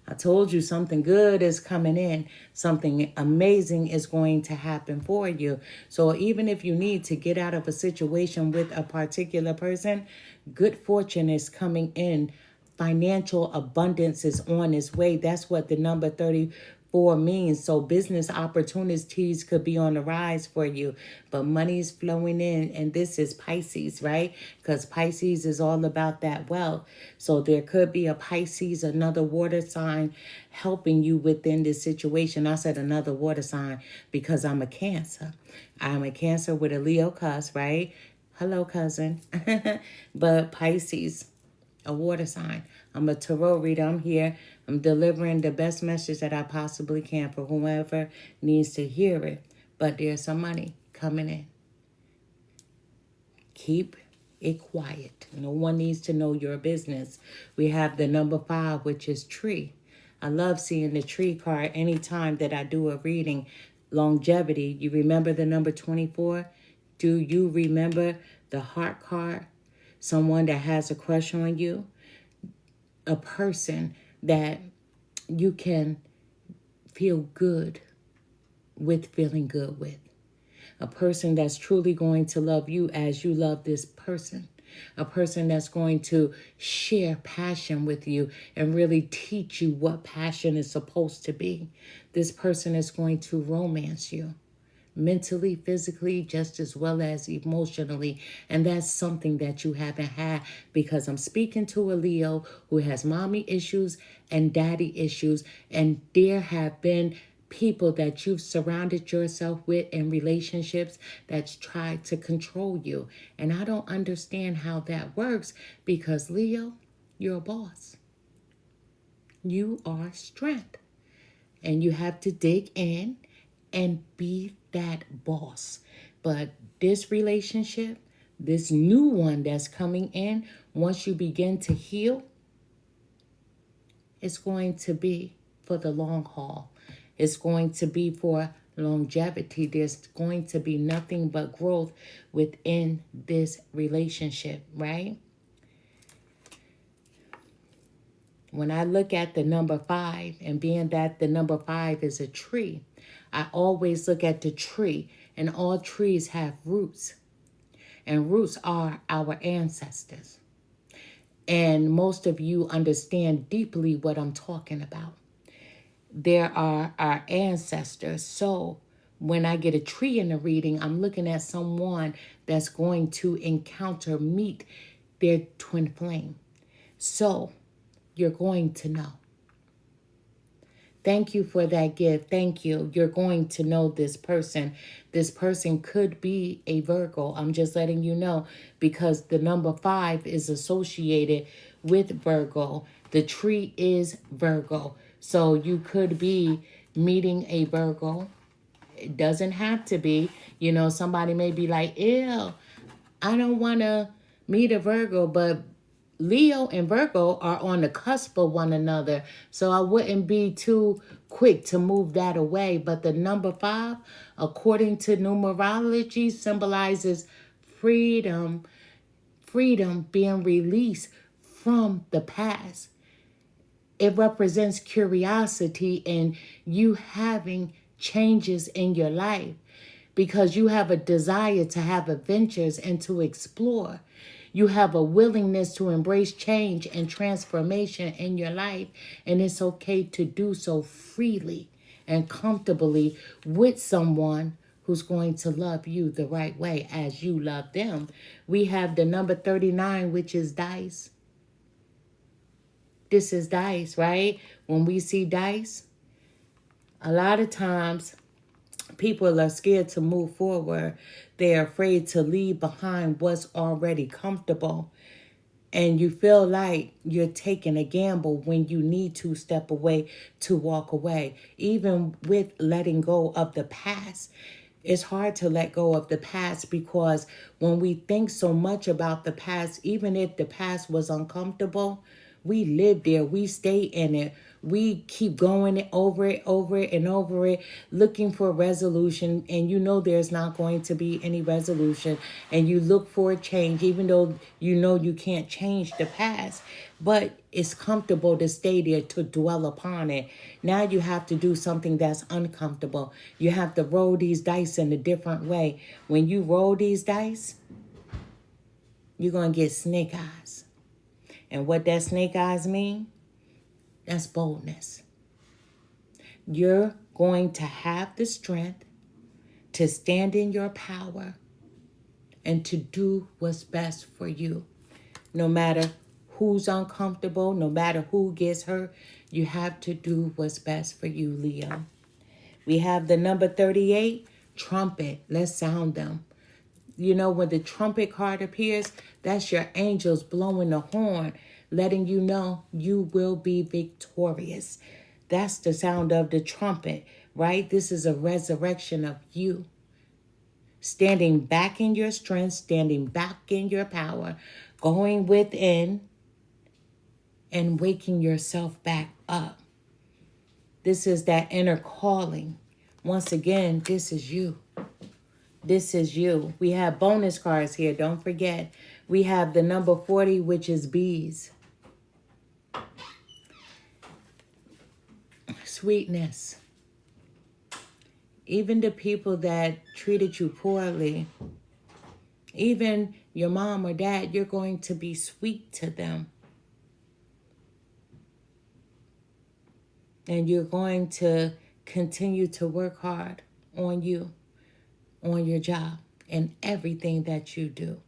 [SPEAKER 1] I told you something good is coming in. Something amazing is going to happen for you. So even if you need to get out of a situation with a particular person, good fortune is coming in. Financial abundance is on its way. That's what the number 34 means. So business opportunities could be on the rise for you, but money's flowing in. And this is Pisces, right? Because Pisces is all about that wealth. So there could be a Pisces, another water sign helping you within this situation. I said another water sign because I'm a Cancer. I'm a Cancer with a Leo cusp, right? Hello, cousin. But Pisces, a water sign. I'm a tarot reader. I'm here. I'm delivering the best message that I possibly can for whoever needs to hear it. But there's some money coming in. Keep it quiet. No one needs to know your business. We have the number 5, which is tree. I love seeing the tree card anytime that I do a reading. Longevity. You remember the number 24? Do you remember the heart card? Someone that has a crush on you, a person that you can feel good with feeling good with, a person that's truly going to love you as you love this person, a person that's going to share passion with you and really teach you what passion is supposed to be. This person is going to romance you. Mentally, physically, just as well as emotionally. And that's something that you haven't had, because I'm speaking to a Leo who has mommy issues and daddy issues. And there have been people that you've surrounded yourself with in relationships that's tried to control you. And I don't understand how that works, because Leo, you're a boss. You are strength. And you have to dig in and be that boss. But this relationship, this new one that's coming in, once you begin to heal, it's going to be for the long haul. It's going to be for longevity. There's going to be nothing but growth within this relationship, right? When I look at the number 5, and being that the number 5 is a tree, I always look at the tree, and all trees have roots. And roots are our ancestors. And most of you understand deeply what I'm talking about. There are our ancestors. So when I get a tree in the reading, I'm looking at someone that's going to meet their twin flame. So you're going to know. Thank you for that gift. Thank you. You're going to know this person. This person could be a Virgo. I'm just letting you know, because the number 5 is associated with Virgo. The tree is Virgo. So you could be meeting a Virgo. It doesn't have to be. You know, somebody may be like, ew, I don't want to meet a Virgo, but Leo and Virgo are on the cusp of one another. So I wouldn't be too quick to move that away. But the number 5, according to numerology, symbolizes freedom. Freedom, being released from the past. It represents curiosity and you having changes in your life, because you have a desire to have adventures and to explore. You have a willingness to embrace change and transformation in your life, and it's okay to do so freely and comfortably with someone who's going to love you the right way as you love them. We have the number 39, which is dice. This is dice, right? When we see dice, a lot of times people are scared to move forward. They're afraid to leave behind what's already comfortable. And you feel like you're taking a gamble when you need to step away, to walk away. Even with letting go of the past, it's hard to let go of the past, because when we think so much about the past, even if the past was uncomfortable, We live there. We stay in it. We keep going over it, and over it, looking for resolution. And you know there's not going to be any resolution. And you look for a change, even though you know you can't change the past. But it's comfortable to stay there, to dwell upon it. Now you have to do something that's uncomfortable. You have to roll these dice in a different way. When you roll these dice, you're going to get snake eyes. And what that snake eyes mean? That's boldness. You're going to have the strength to stand in your power and to do what's best for you. No matter who's uncomfortable, no matter who gets hurt, you have to do what's best for you, Leo. We have the number 38, trumpet. Let's sound them. You know, when the trumpet card appears, that's your angels blowing the horn, letting you know you will be victorious. That's the sound of the trumpet, right? This is a resurrection of you. Standing back in your strength, standing back in your power, going within and waking yourself back up. This is that inner calling. Once again, this is you. This is you. We have bonus cards here. Don't forget. We have the number 40, which is bees. Sweetness. Even the people that treated you poorly, even your mom or dad, you're going to be sweet to them. And you're going to continue to work hard on you, on your job, and everything that you do.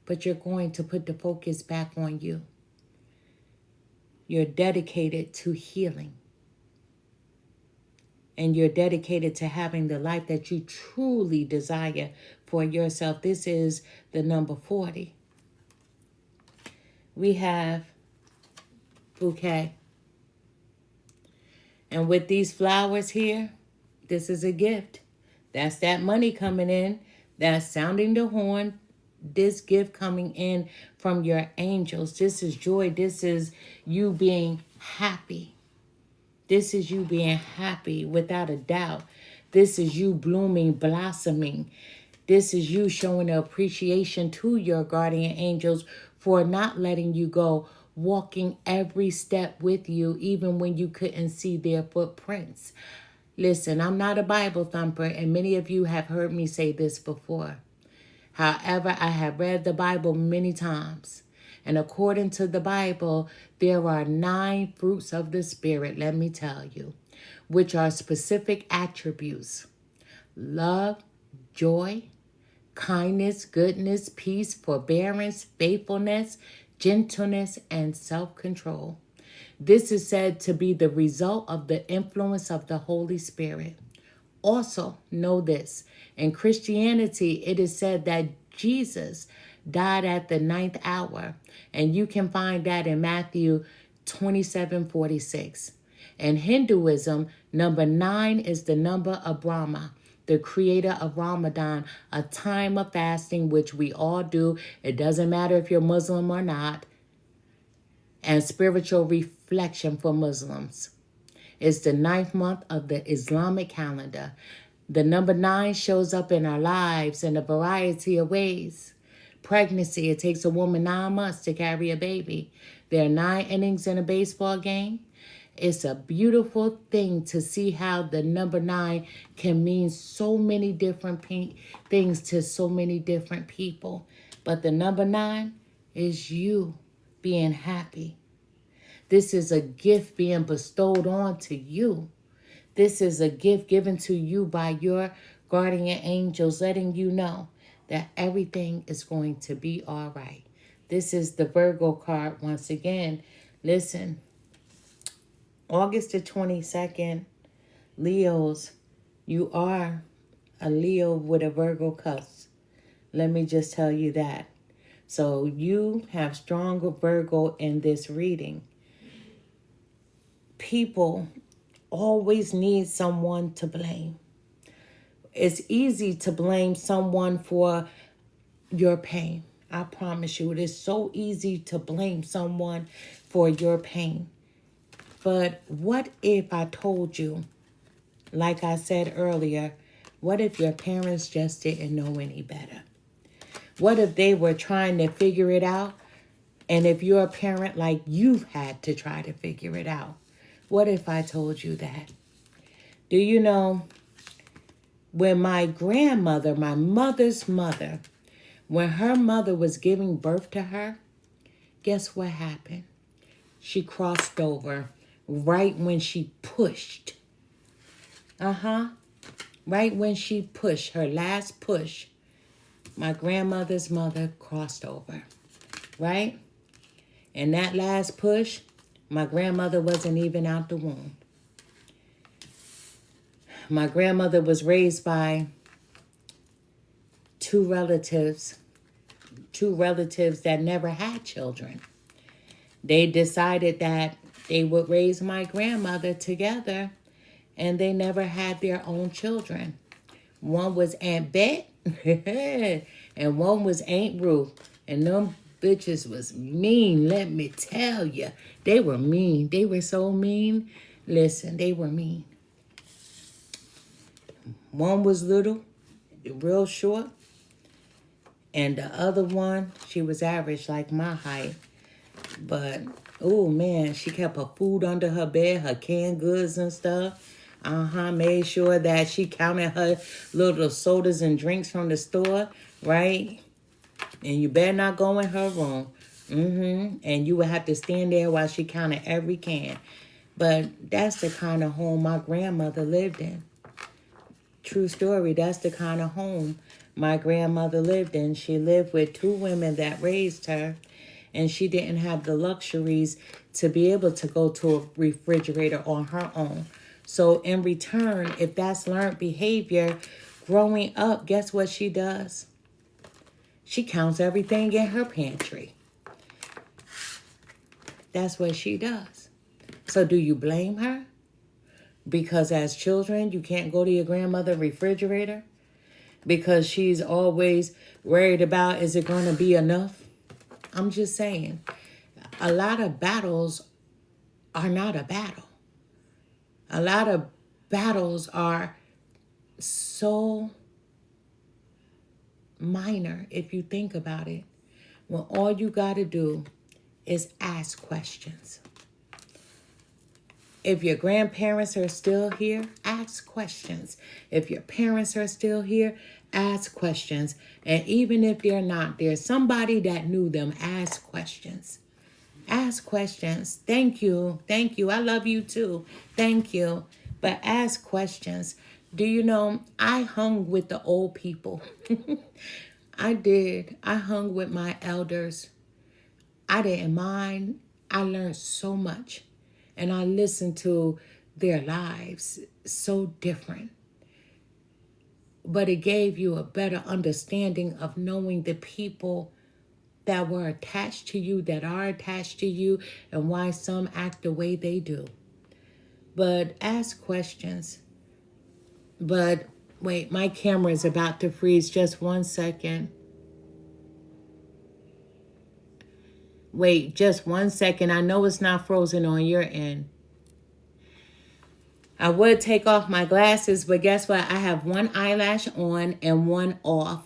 [SPEAKER 1] But you're going to put the focus back on you. You're dedicated to healing. And you're dedicated to having the life that you truly desire for yourself. This is the number 40. We have bouquet. And with these flowers here, this is a gift. That's that money coming in. That's sounding the horn. This gift coming in from your angels. This is joy. This is you being happy. This is you being happy without a doubt. This is you blooming, blossoming. This is you showing appreciation to your guardian angels for not letting you go, walking every step with you, even when you couldn't see their footprints. Listen, I'm not a Bible thumper, and many of you have heard me say this before. However, I have read the Bible many times. And according to the Bible, there are 9 fruits of the Spirit, let me tell you, which are specific attributes: love, joy, kindness, goodness, peace, forbearance, faithfulness, gentleness, and self-control. This is said to be the result of the influence of the Holy Spirit. Also, know this. In Christianity, it is said that Jesus died at the 9th hour. And you can find that in Matthew 27:46. In Hinduism, number 9 is the number of Brahma, the creator of Ramadan, a time of fasting, which we all do. It doesn't matter if you're Muslim or not. And spiritual reflection for Muslims. It's the 9th month of the Islamic calendar. The number 9 shows up in our lives in a variety of ways. Pregnancy, it takes a woman 9 months to carry a baby. There are 9 innings in a baseball game. It's a beautiful thing to see how the number 9 can mean so many different things to so many different people. But the number 9 is you being happy. This is a gift being bestowed on to you. This is a gift given to you by your guardian angels, letting you know that everything is going to be all right. This is the Virgo card once again. Listen, August the 22nd, Leos, you are a Leo with a Virgo cusp. Let me just tell you that. So you have stronger Virgo in this reading. People always need someone to blame. It's easy to blame someone for your pain. I promise you, it is so easy to blame someone for your pain. But what if I told you, like I said earlier, what if your parents just didn't know any better? What if they were trying to figure it out? And if you're a parent, like you've had to try to figure it out. What if I told you that? Do you know, when my grandmother, my mother's mother, when her mother was giving birth to her, guess what happened? She crossed over right when she pushed. Right when she pushed, her last push, my grandmother's mother crossed over, right? And that last push, my grandmother wasn't even out the womb. My grandmother was raised by two relatives that never had children. They decided that they would raise my grandmother together, and they never had their own children. One was Aunt Bet, and one was Aunt Ruth. And them bitches was mean, let me tell you. They were mean. They were so mean. Listen, they were mean. One was little, real short. And the other one, she was average, like my height. But, oh man, she kept her food under her bed, her canned goods and stuff. Made sure that she counted her little sodas and drinks from the store, right? And you better not go in her room. And you would have to stand there while she counted every can. But that's the kind of home my grandmother lived in. True story, that's the kind of home my grandmother lived in. She lived with two women that raised her, and she didn't have the luxuries to be able to go to a refrigerator on her own. So in return, if that's learned behavior, growing up, guess what she does? She counts everything in her pantry. That's what she does. So do you blame her? Because as children, you can't go to your grandmother's refrigerator? Because she's always worried about, is it going to be enough? I'm just saying, a lot of battles are not a battle. A lot of battles are so minor if you think about it. When all you got to do is ask questions. If your grandparents are still here, ask questions. If your parents are still here, ask questions. And even if they're not, there's somebody that knew them, ask questions. Ask questions. Thank you. Thank you. I love you too. Thank you. But ask questions. Do you know, I hung with the old people. I did. I hung with my elders. I didn't mind. I learned so much. And I listened to their lives so different. But it gave you a better understanding of knowing the people that were attached to you, that are attached to you, and why some act the way they do. But ask questions. But wait, my camera is about to freeze. Just 1 second. Wait, just 1 second. I know it's not frozen on your end. I would take off my glasses, but guess what? I have one eyelash on and one off.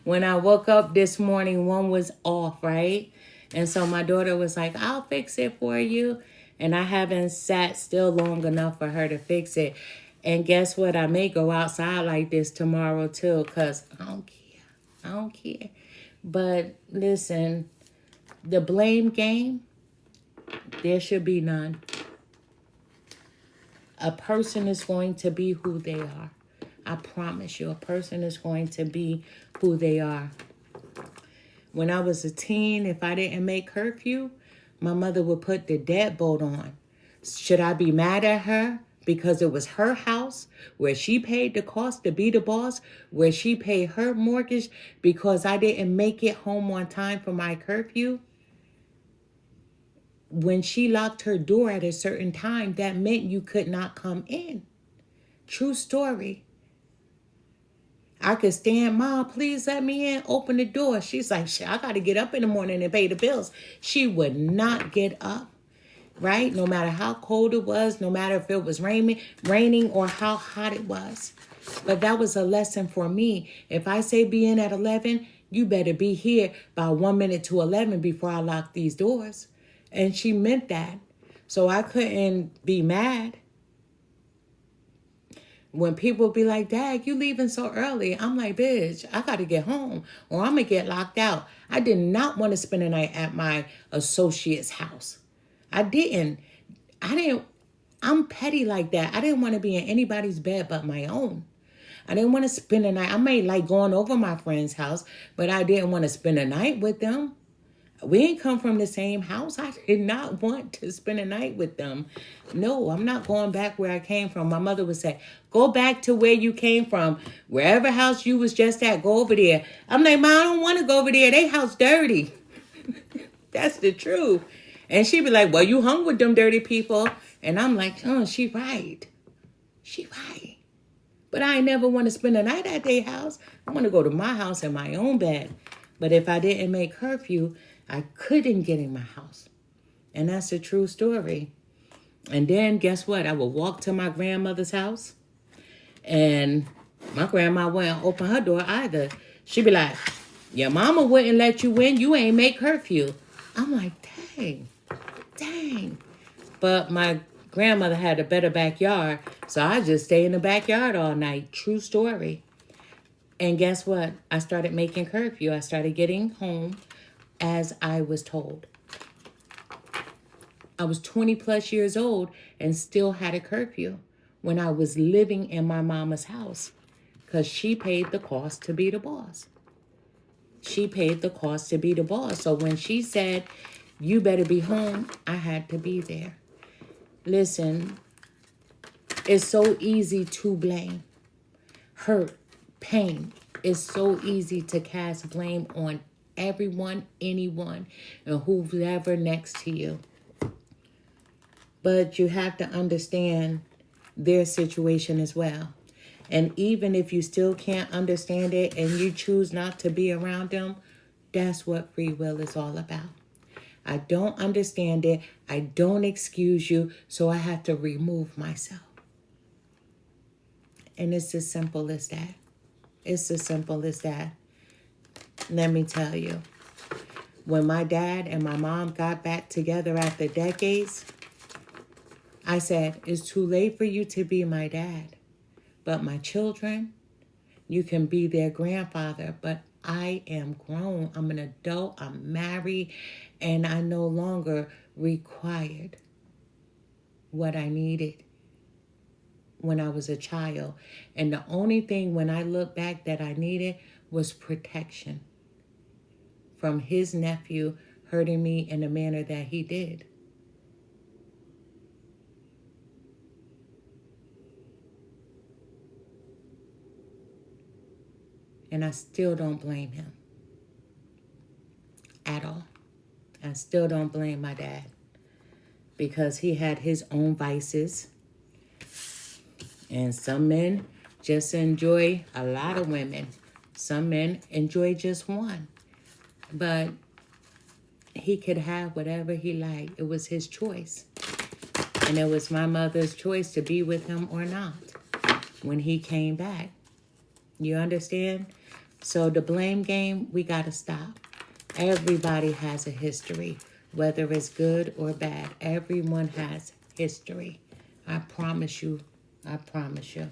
[SPEAKER 1] When I woke up this morning, one was off, right? And so my daughter was like, I'll fix it for you. And I haven't sat still long enough for her to fix it. And guess what? I may go outside like this tomorrow too, because I don't care. I don't care. But listen, the blame game, there should be none. A person is going to be who they are. I promise you, a person is going to be who they are. When I was a teen, if I didn't make curfew, my mother would put the deadbolt on. Should I be mad at her? Because it was her house where she paid the cost to be the boss, where she paid her mortgage because I didn't make it home on time for my curfew? When she locked her door at a certain time, that meant you could not come in. True story. I could stand, Mom, please let me in. Open the door. She's like, shit, I got to get up in the morning and pay the bills. She would not get up, right? No matter how cold it was, no matter if it was raining or how hot it was. But that was a lesson for me. If I say be in at 11, you better be here by 1 minute to 11 before I lock these doors. And she meant that. So I couldn't be mad. When people be like, Dad, you leaving so early. I'm like, bitch, I got to get home or I'm going to get locked out. I did not want to spend the night at my associate's house. I didn't. I'm petty like that. I didn't want to be in anybody's bed but my own. I didn't want to spend the night. I may like going over my friend's house, but I didn't want to spend the night with them. We ain't come from the same house. I did not want to spend a night with them. No, I'm not going back where I came from. My mother would say, go back to where you came from. Wherever house you was just at, go over there. I'm like, Mom, I don't want to go over there. They house dirty. That's the truth. And she'd be like, well, you hung with them dirty people. And I'm like, oh, she right. She right. But I never want to spend the night at their house. I want to go to my house in my own bed. But if I didn't make curfew, I couldn't get in my house. And that's a true story. And then guess what? I would walk to my grandmother's house. And my grandma wouldn't open her door either. She'd be like, your mama wouldn't let you in. You ain't make curfew. I'm like, dang. But my grandmother had a better backyard. So I just stay in the backyard all night. True story. And guess what? I started making curfew. I started getting home as I was told. I was 20 plus years old and still had a curfew when I was living in my mama's house because she paid the cost to be the boss. She paid the cost to be the boss. So when she said, you better be home, I had to be there. Listen, it's so easy to blame. Hurt, pain. It's so easy to cast blame on everyone, anyone, and whoever next to you. But you have to understand their situation as well. And even if you still can't understand it and you choose not to be around them, that's what free will is all about. I don't understand it. I don't excuse you, so I have to remove myself. And it's as simple as that. It's as simple as that. Let me tell you, when my dad and my mom got back together after decades, I said, it's too late for you to be my dad. But my children, you can be their grandfather. But I am grown. I'm an adult. I'm married. And I no longer required what I needed when I was a child. And the only thing when I look back that I needed was protection from his nephew hurting me in the manner that he did. And I still don't blame him at all. I still don't blame my dad because he had his own vices. And some men just enjoy a lot of women. Some men enjoy just one. But he could have whatever he liked. It was his choice. And it was my mother's choice to be with him or not when he came back. You understand? So the blame game, we got to stop. Everybody has a history, whether it's good or bad. Everyone has history. I promise you. I promise you.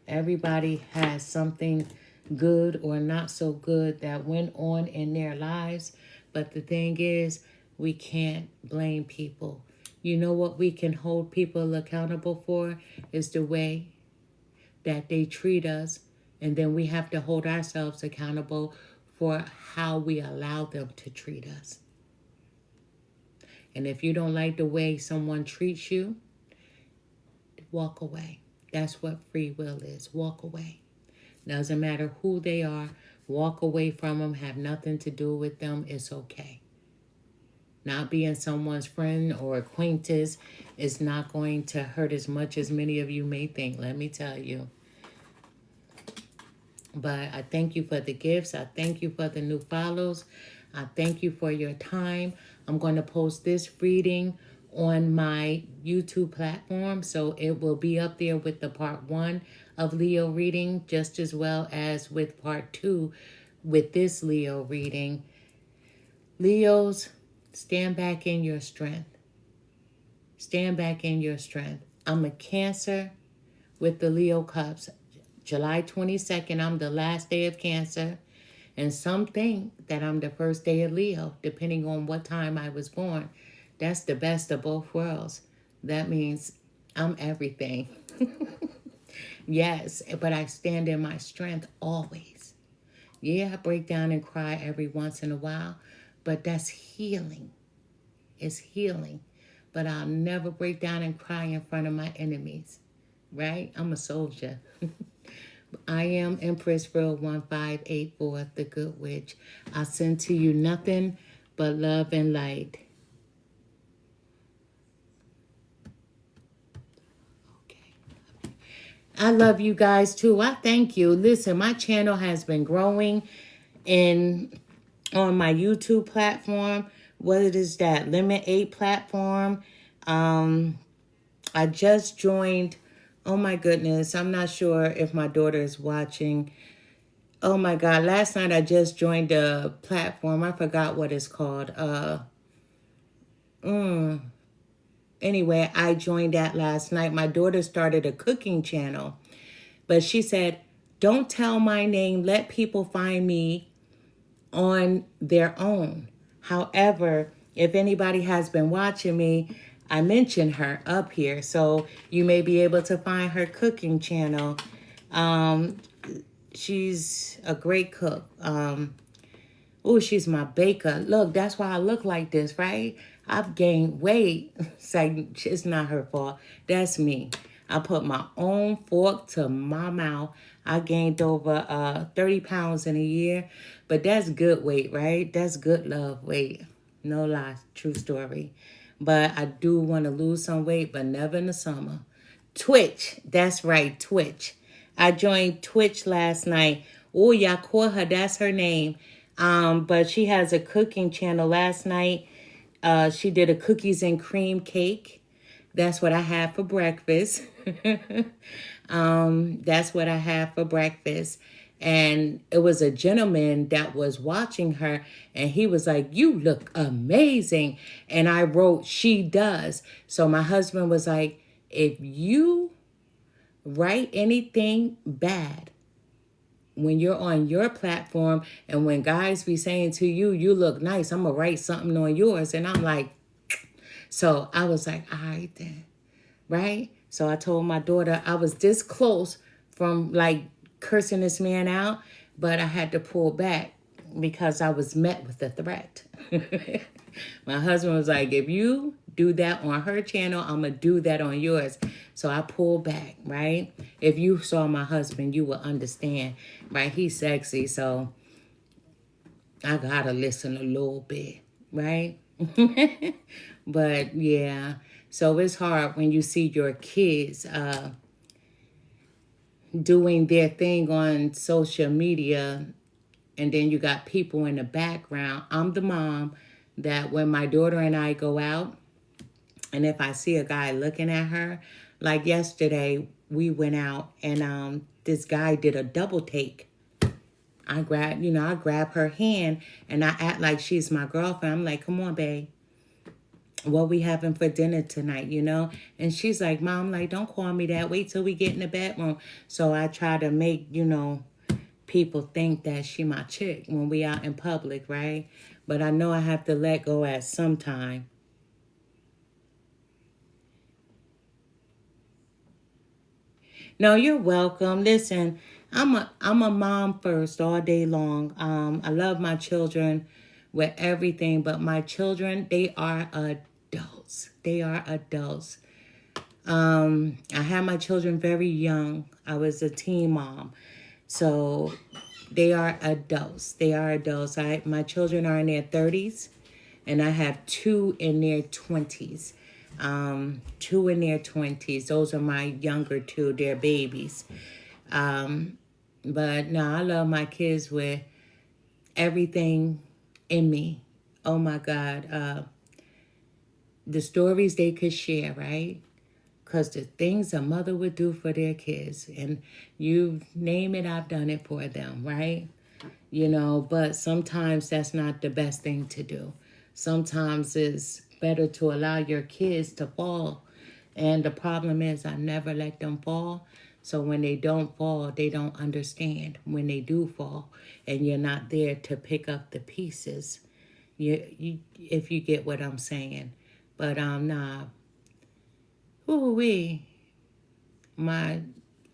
[SPEAKER 1] Everybody has something good or not so good that went on in their lives. But the thing is, we can't blame people. You know what we can hold people accountable for is the way that they treat us. And then we have to hold ourselves accountable for how we allow them to treat us. And if you don't like the way someone treats you, walk away. That's what free will is. Walk away. Doesn't matter who they are. Walk away from them. Have nothing to do with them. It's okay. Not being someone's friend or acquaintance is not going to hurt as much as many of you may think. Let me tell you. But I thank you for the gifts. I thank you for the new follows. I thank you for your time. I'm going to post this reading on my YouTube platform, so it will be up there with the part 1 of Leo reading, just as well as with part 2 with this Leo reading. Leos, stand back in your strength. Stand back in your strength. I'm a Cancer with the Leo Cups. July 22nd, I'm the last day of Cancer. And some think that I'm the first day of Leo, depending on what time I was born. That's the best of both worlds. That means I'm everything. Yes, but I stand in my strength always. Yeah, I break down and cry every once in a while, but that's healing. It's healing. But I'll never break down and cry in front of my enemies, right? I'm a soldier. I am Empress Real 1584, the Good Witch. I send to you nothing but love and light. Okay. I love you guys too. I thank you. Listen, my channel has been growing on my YouTube platform. What is that? Limit 8 platform. I just joined. Oh my goodness. I'm not sure if my daughter is watching. Oh my God. Last night I just joined a platform. I forgot what it's called. Anyway, I joined that last night. My daughter started a cooking channel. But she said, don't tell my name. Let people find me on their own. However, if anybody has been watching me, I mentioned her up here. So you may be able to find her cooking channel. She's a great cook. Oh, she's my baker. Look, that's why I look like this, right? I've gained weight. It's not her fault. That's me. I put my own fork to my mouth. I gained over 30 pounds in a year. But that's good weight, right? That's good love weight. No lie. True story. But I do want to lose some weight, but never in the summer. Twitch. That's right, Twitch. I joined Twitch last night. Oh, y'all call her. That's her name. But she has a cooking channel. Last night, she did a cookies and cream cake. That's what I had for breakfast. That's what I had for breakfast. And it was a gentleman that was watching her, and he was like, you look amazing. And I wrote, she does. So my husband was like, if you write anything bad when you're on your platform and when guys be saying to you, you look nice, I'm going to write something on yours. And I'm like, so I was like, all right then, right? So I told my daughter I was this close from like cursing this man out, but I had to pull back because I was met with a threat. My husband was like, if you do that on her channel, I'm going to do that on yours. So I pulled back, right? If you saw my husband, you would understand, right? He's sexy, so I got to listen a little bit, right? But yeah, so it's hard when you see your kids doing their thing on social media, and then you got people in the background. I'm the mom that when my daughter and I go out, and if I see a guy looking at her, like yesterday, we went out and this guy did a double take. I grab her hand and I act like she's my girlfriend. I'm like, come on, babe. What we having for dinner tonight, And she's like, Mom, like, don't call me that. Wait till we get in the bedroom. So I try to make, people think that she my chick when we out in public, right? But I know I have to let go at some time. No, you're welcome. Listen, I'm a mom first all day long. I love my children with everything, but my children, they are adults. They are adults. I had my children very young. I was a teen mom. So they are adults. They are adults. My children are in their 30s, and I have 2 in their 20s. 2 in their 20s. Those are my younger 2. They're babies. But no, I love my kids with everything in me. Oh my God. The stories they could share, right? Because the things a mother would do for their kids, and you name it, I've done it for them, right? You know, but sometimes that's not the best thing to do. Sometimes it's better to allow your kids to fall. And the problem is, I never let them fall. So when they don't fall, they don't understand when they do fall, and you're not there to pick up the pieces. If you get what I'm saying. But nah, ooh wee. My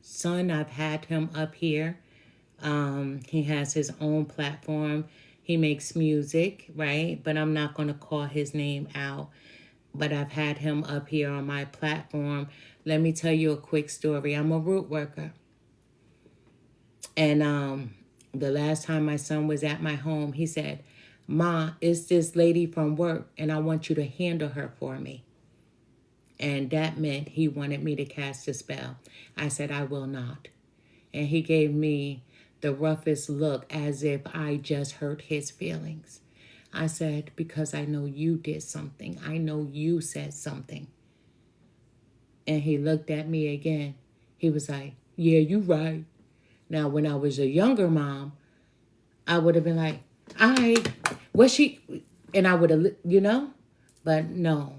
[SPEAKER 1] son, I've had him up here. He has his own platform. He makes music, right? But I'm not going to call his name out. But I've had him up here on my platform. Let me tell you a quick story. I'm a root worker. And the last time my son was at my home, he said, "Ma, it's this lady from work, and I want you to handle her for me." And that meant he wanted me to cast a spell. I said, "I will not." And he gave me the roughest look as if I just hurt his feelings. I said, "Because I know you did something. I know you said something." And he looked at me again. He was like, "Yeah, you right." Now, when I was a younger mom, I would have been like, "All right, what's she?" And I would have, but no.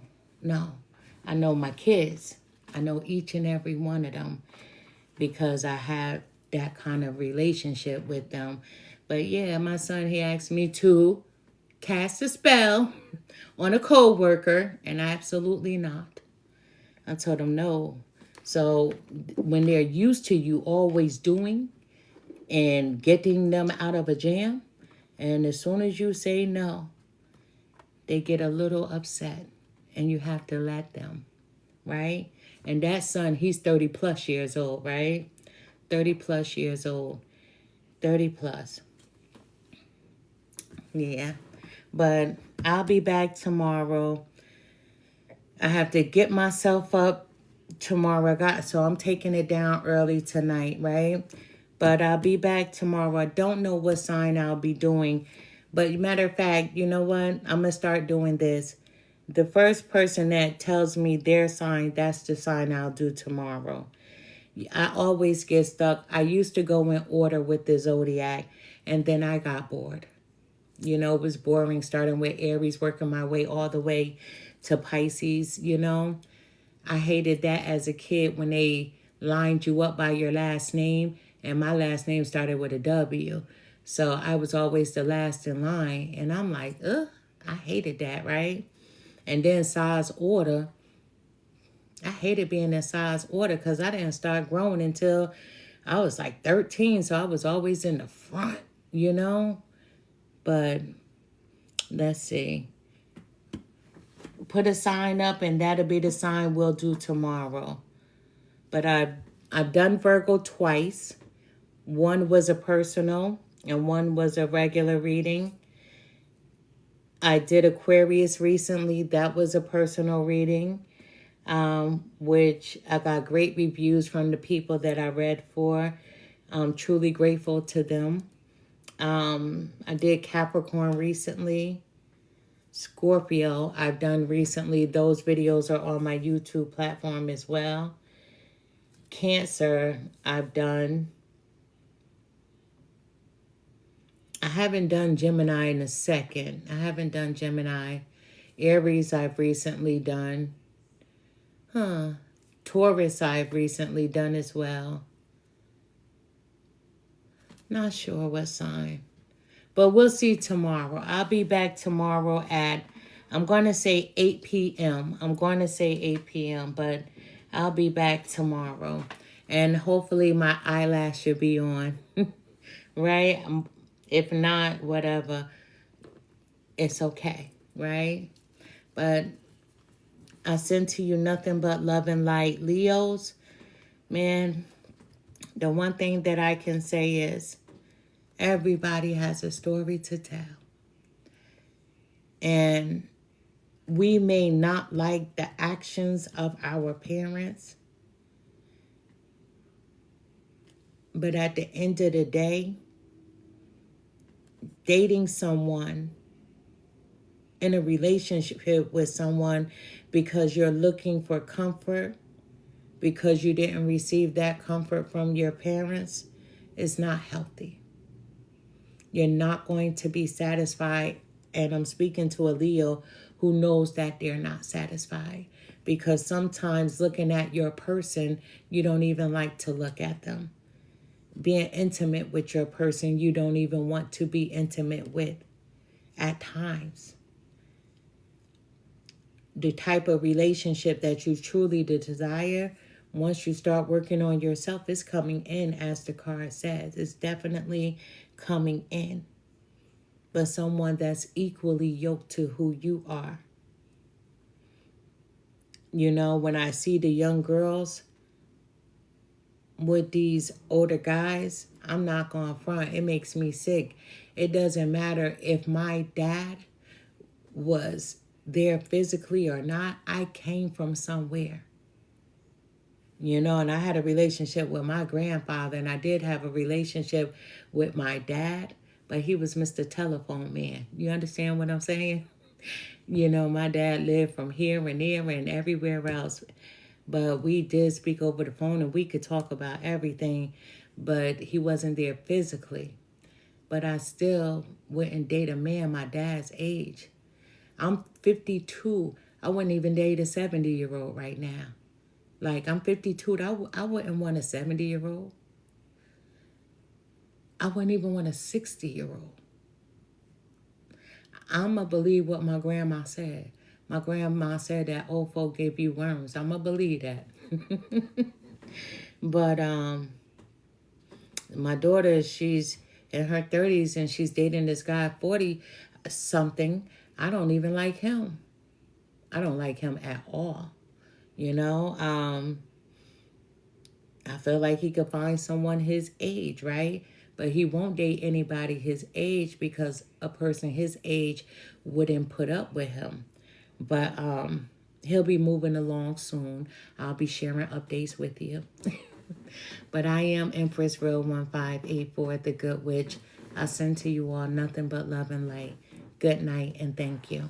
[SPEAKER 1] I know my kids. I know each and every one of them because I have that kind of relationship with them. But yeah, my son, he asked me to cast a spell on a co-worker, and absolutely not. I told him no. So when they're used to you always doing and getting them out of a jam, and as soon as you say no, they get a little upset, and you have to let them, right? And that son, he's 30 plus years old, right? 30 plus years old. 30 plus. Yeah. But I'll be back tomorrow. I have to get myself up tomorrow. So I'm taking it down early tonight, right? But I'll be back tomorrow. I don't know what sign I'll be doing. But matter of fact, you know what? I'm going to start doing this. The first person that tells me their sign, that's the sign I'll do tomorrow. I always get stuck. I used to go in order with the zodiac, and then I got bored. You know, it was boring starting with Aries, working my way all the way to Pisces, I hated that as a kid when they lined you up by your last name, and my last name started with a W. So I was always the last in line, and I'm like, ugh, I hated that, right? And then size order. I hated being in size order because I didn't start growing until I was like 13. So I was always in the front, But let's see. Put a sign up, and that'll be the sign we'll do tomorrow. But I've done Virgo twice. One was a personal, and one was a regular reading. I did Aquarius recently. That was a personal reading, which I got great reviews from the people that I read for. I'm truly grateful to them. I did Capricorn recently. Scorpio, I've done recently. Those videos are on my YouTube platform as well. Cancer, I've done. I haven't done Gemini in a second. I haven't done Gemini. Aries, I've recently done. Taurus, I've recently done as well. Not sure what sign. But we'll see tomorrow. I'll be back tomorrow at, I'm going to say 8 p.m. I'm going to say 8 p.m., but I'll be back tomorrow. And hopefully my eyelash should be on, right? If not, whatever, it's okay, right? But I send to you nothing but love and light. Leos, man, the one thing that I can say is everybody has a story to tell. And we may not like the actions of our parents, But at the end of the day, dating someone in a relationship with someone because you're looking for comfort, because you didn't receive that comfort from your parents, is not healthy. You're not going to be satisfied. And I'm speaking to a Leo who knows that they're not satisfied. Because sometimes looking at your person, you don't even like to look at them. Being intimate with your person, you don't even want to be intimate with at times. The type of relationship that you truly desire, once you start working on yourself, is coming in, as the card says. It's definitely coming in. But someone that's equally yoked to who you are. You know, when I see the young girls with these older guys, I'm not going to front. It makes me sick. It doesn't matter if my dad was there physically or not. I came from somewhere. You know, and I had a relationship with my grandfather, and I did have a relationship with my dad, but he was Mr. Telephone Man. You understand what I'm saying? You know, my dad lived from here and there and everywhere else, but we did speak over the phone and we could talk about everything, but he wasn't there physically. But I still wouldn't date a man my dad's age. I'm 52. I wouldn't even date a 70-year-old right now. Like, I'm 52. I wouldn't want a 70-year-old. I wouldn't even want a 60-year-old. I'm going to believe what my grandma said. My grandma said that old folk gave you worms. I'm going to believe that. But my daughter, she's in her 30s and she's dating this guy 40-something. I don't even like him. I don't like him at all. You know, I feel like he could find someone his age, right? But he won't date anybody his age because a person his age wouldn't put up with him. But he'll be moving along soon. I'll be sharing updates with you. But I am Empress Real 1584, the Good Witch. I send to you all nothing but love and light. Good night and thank you.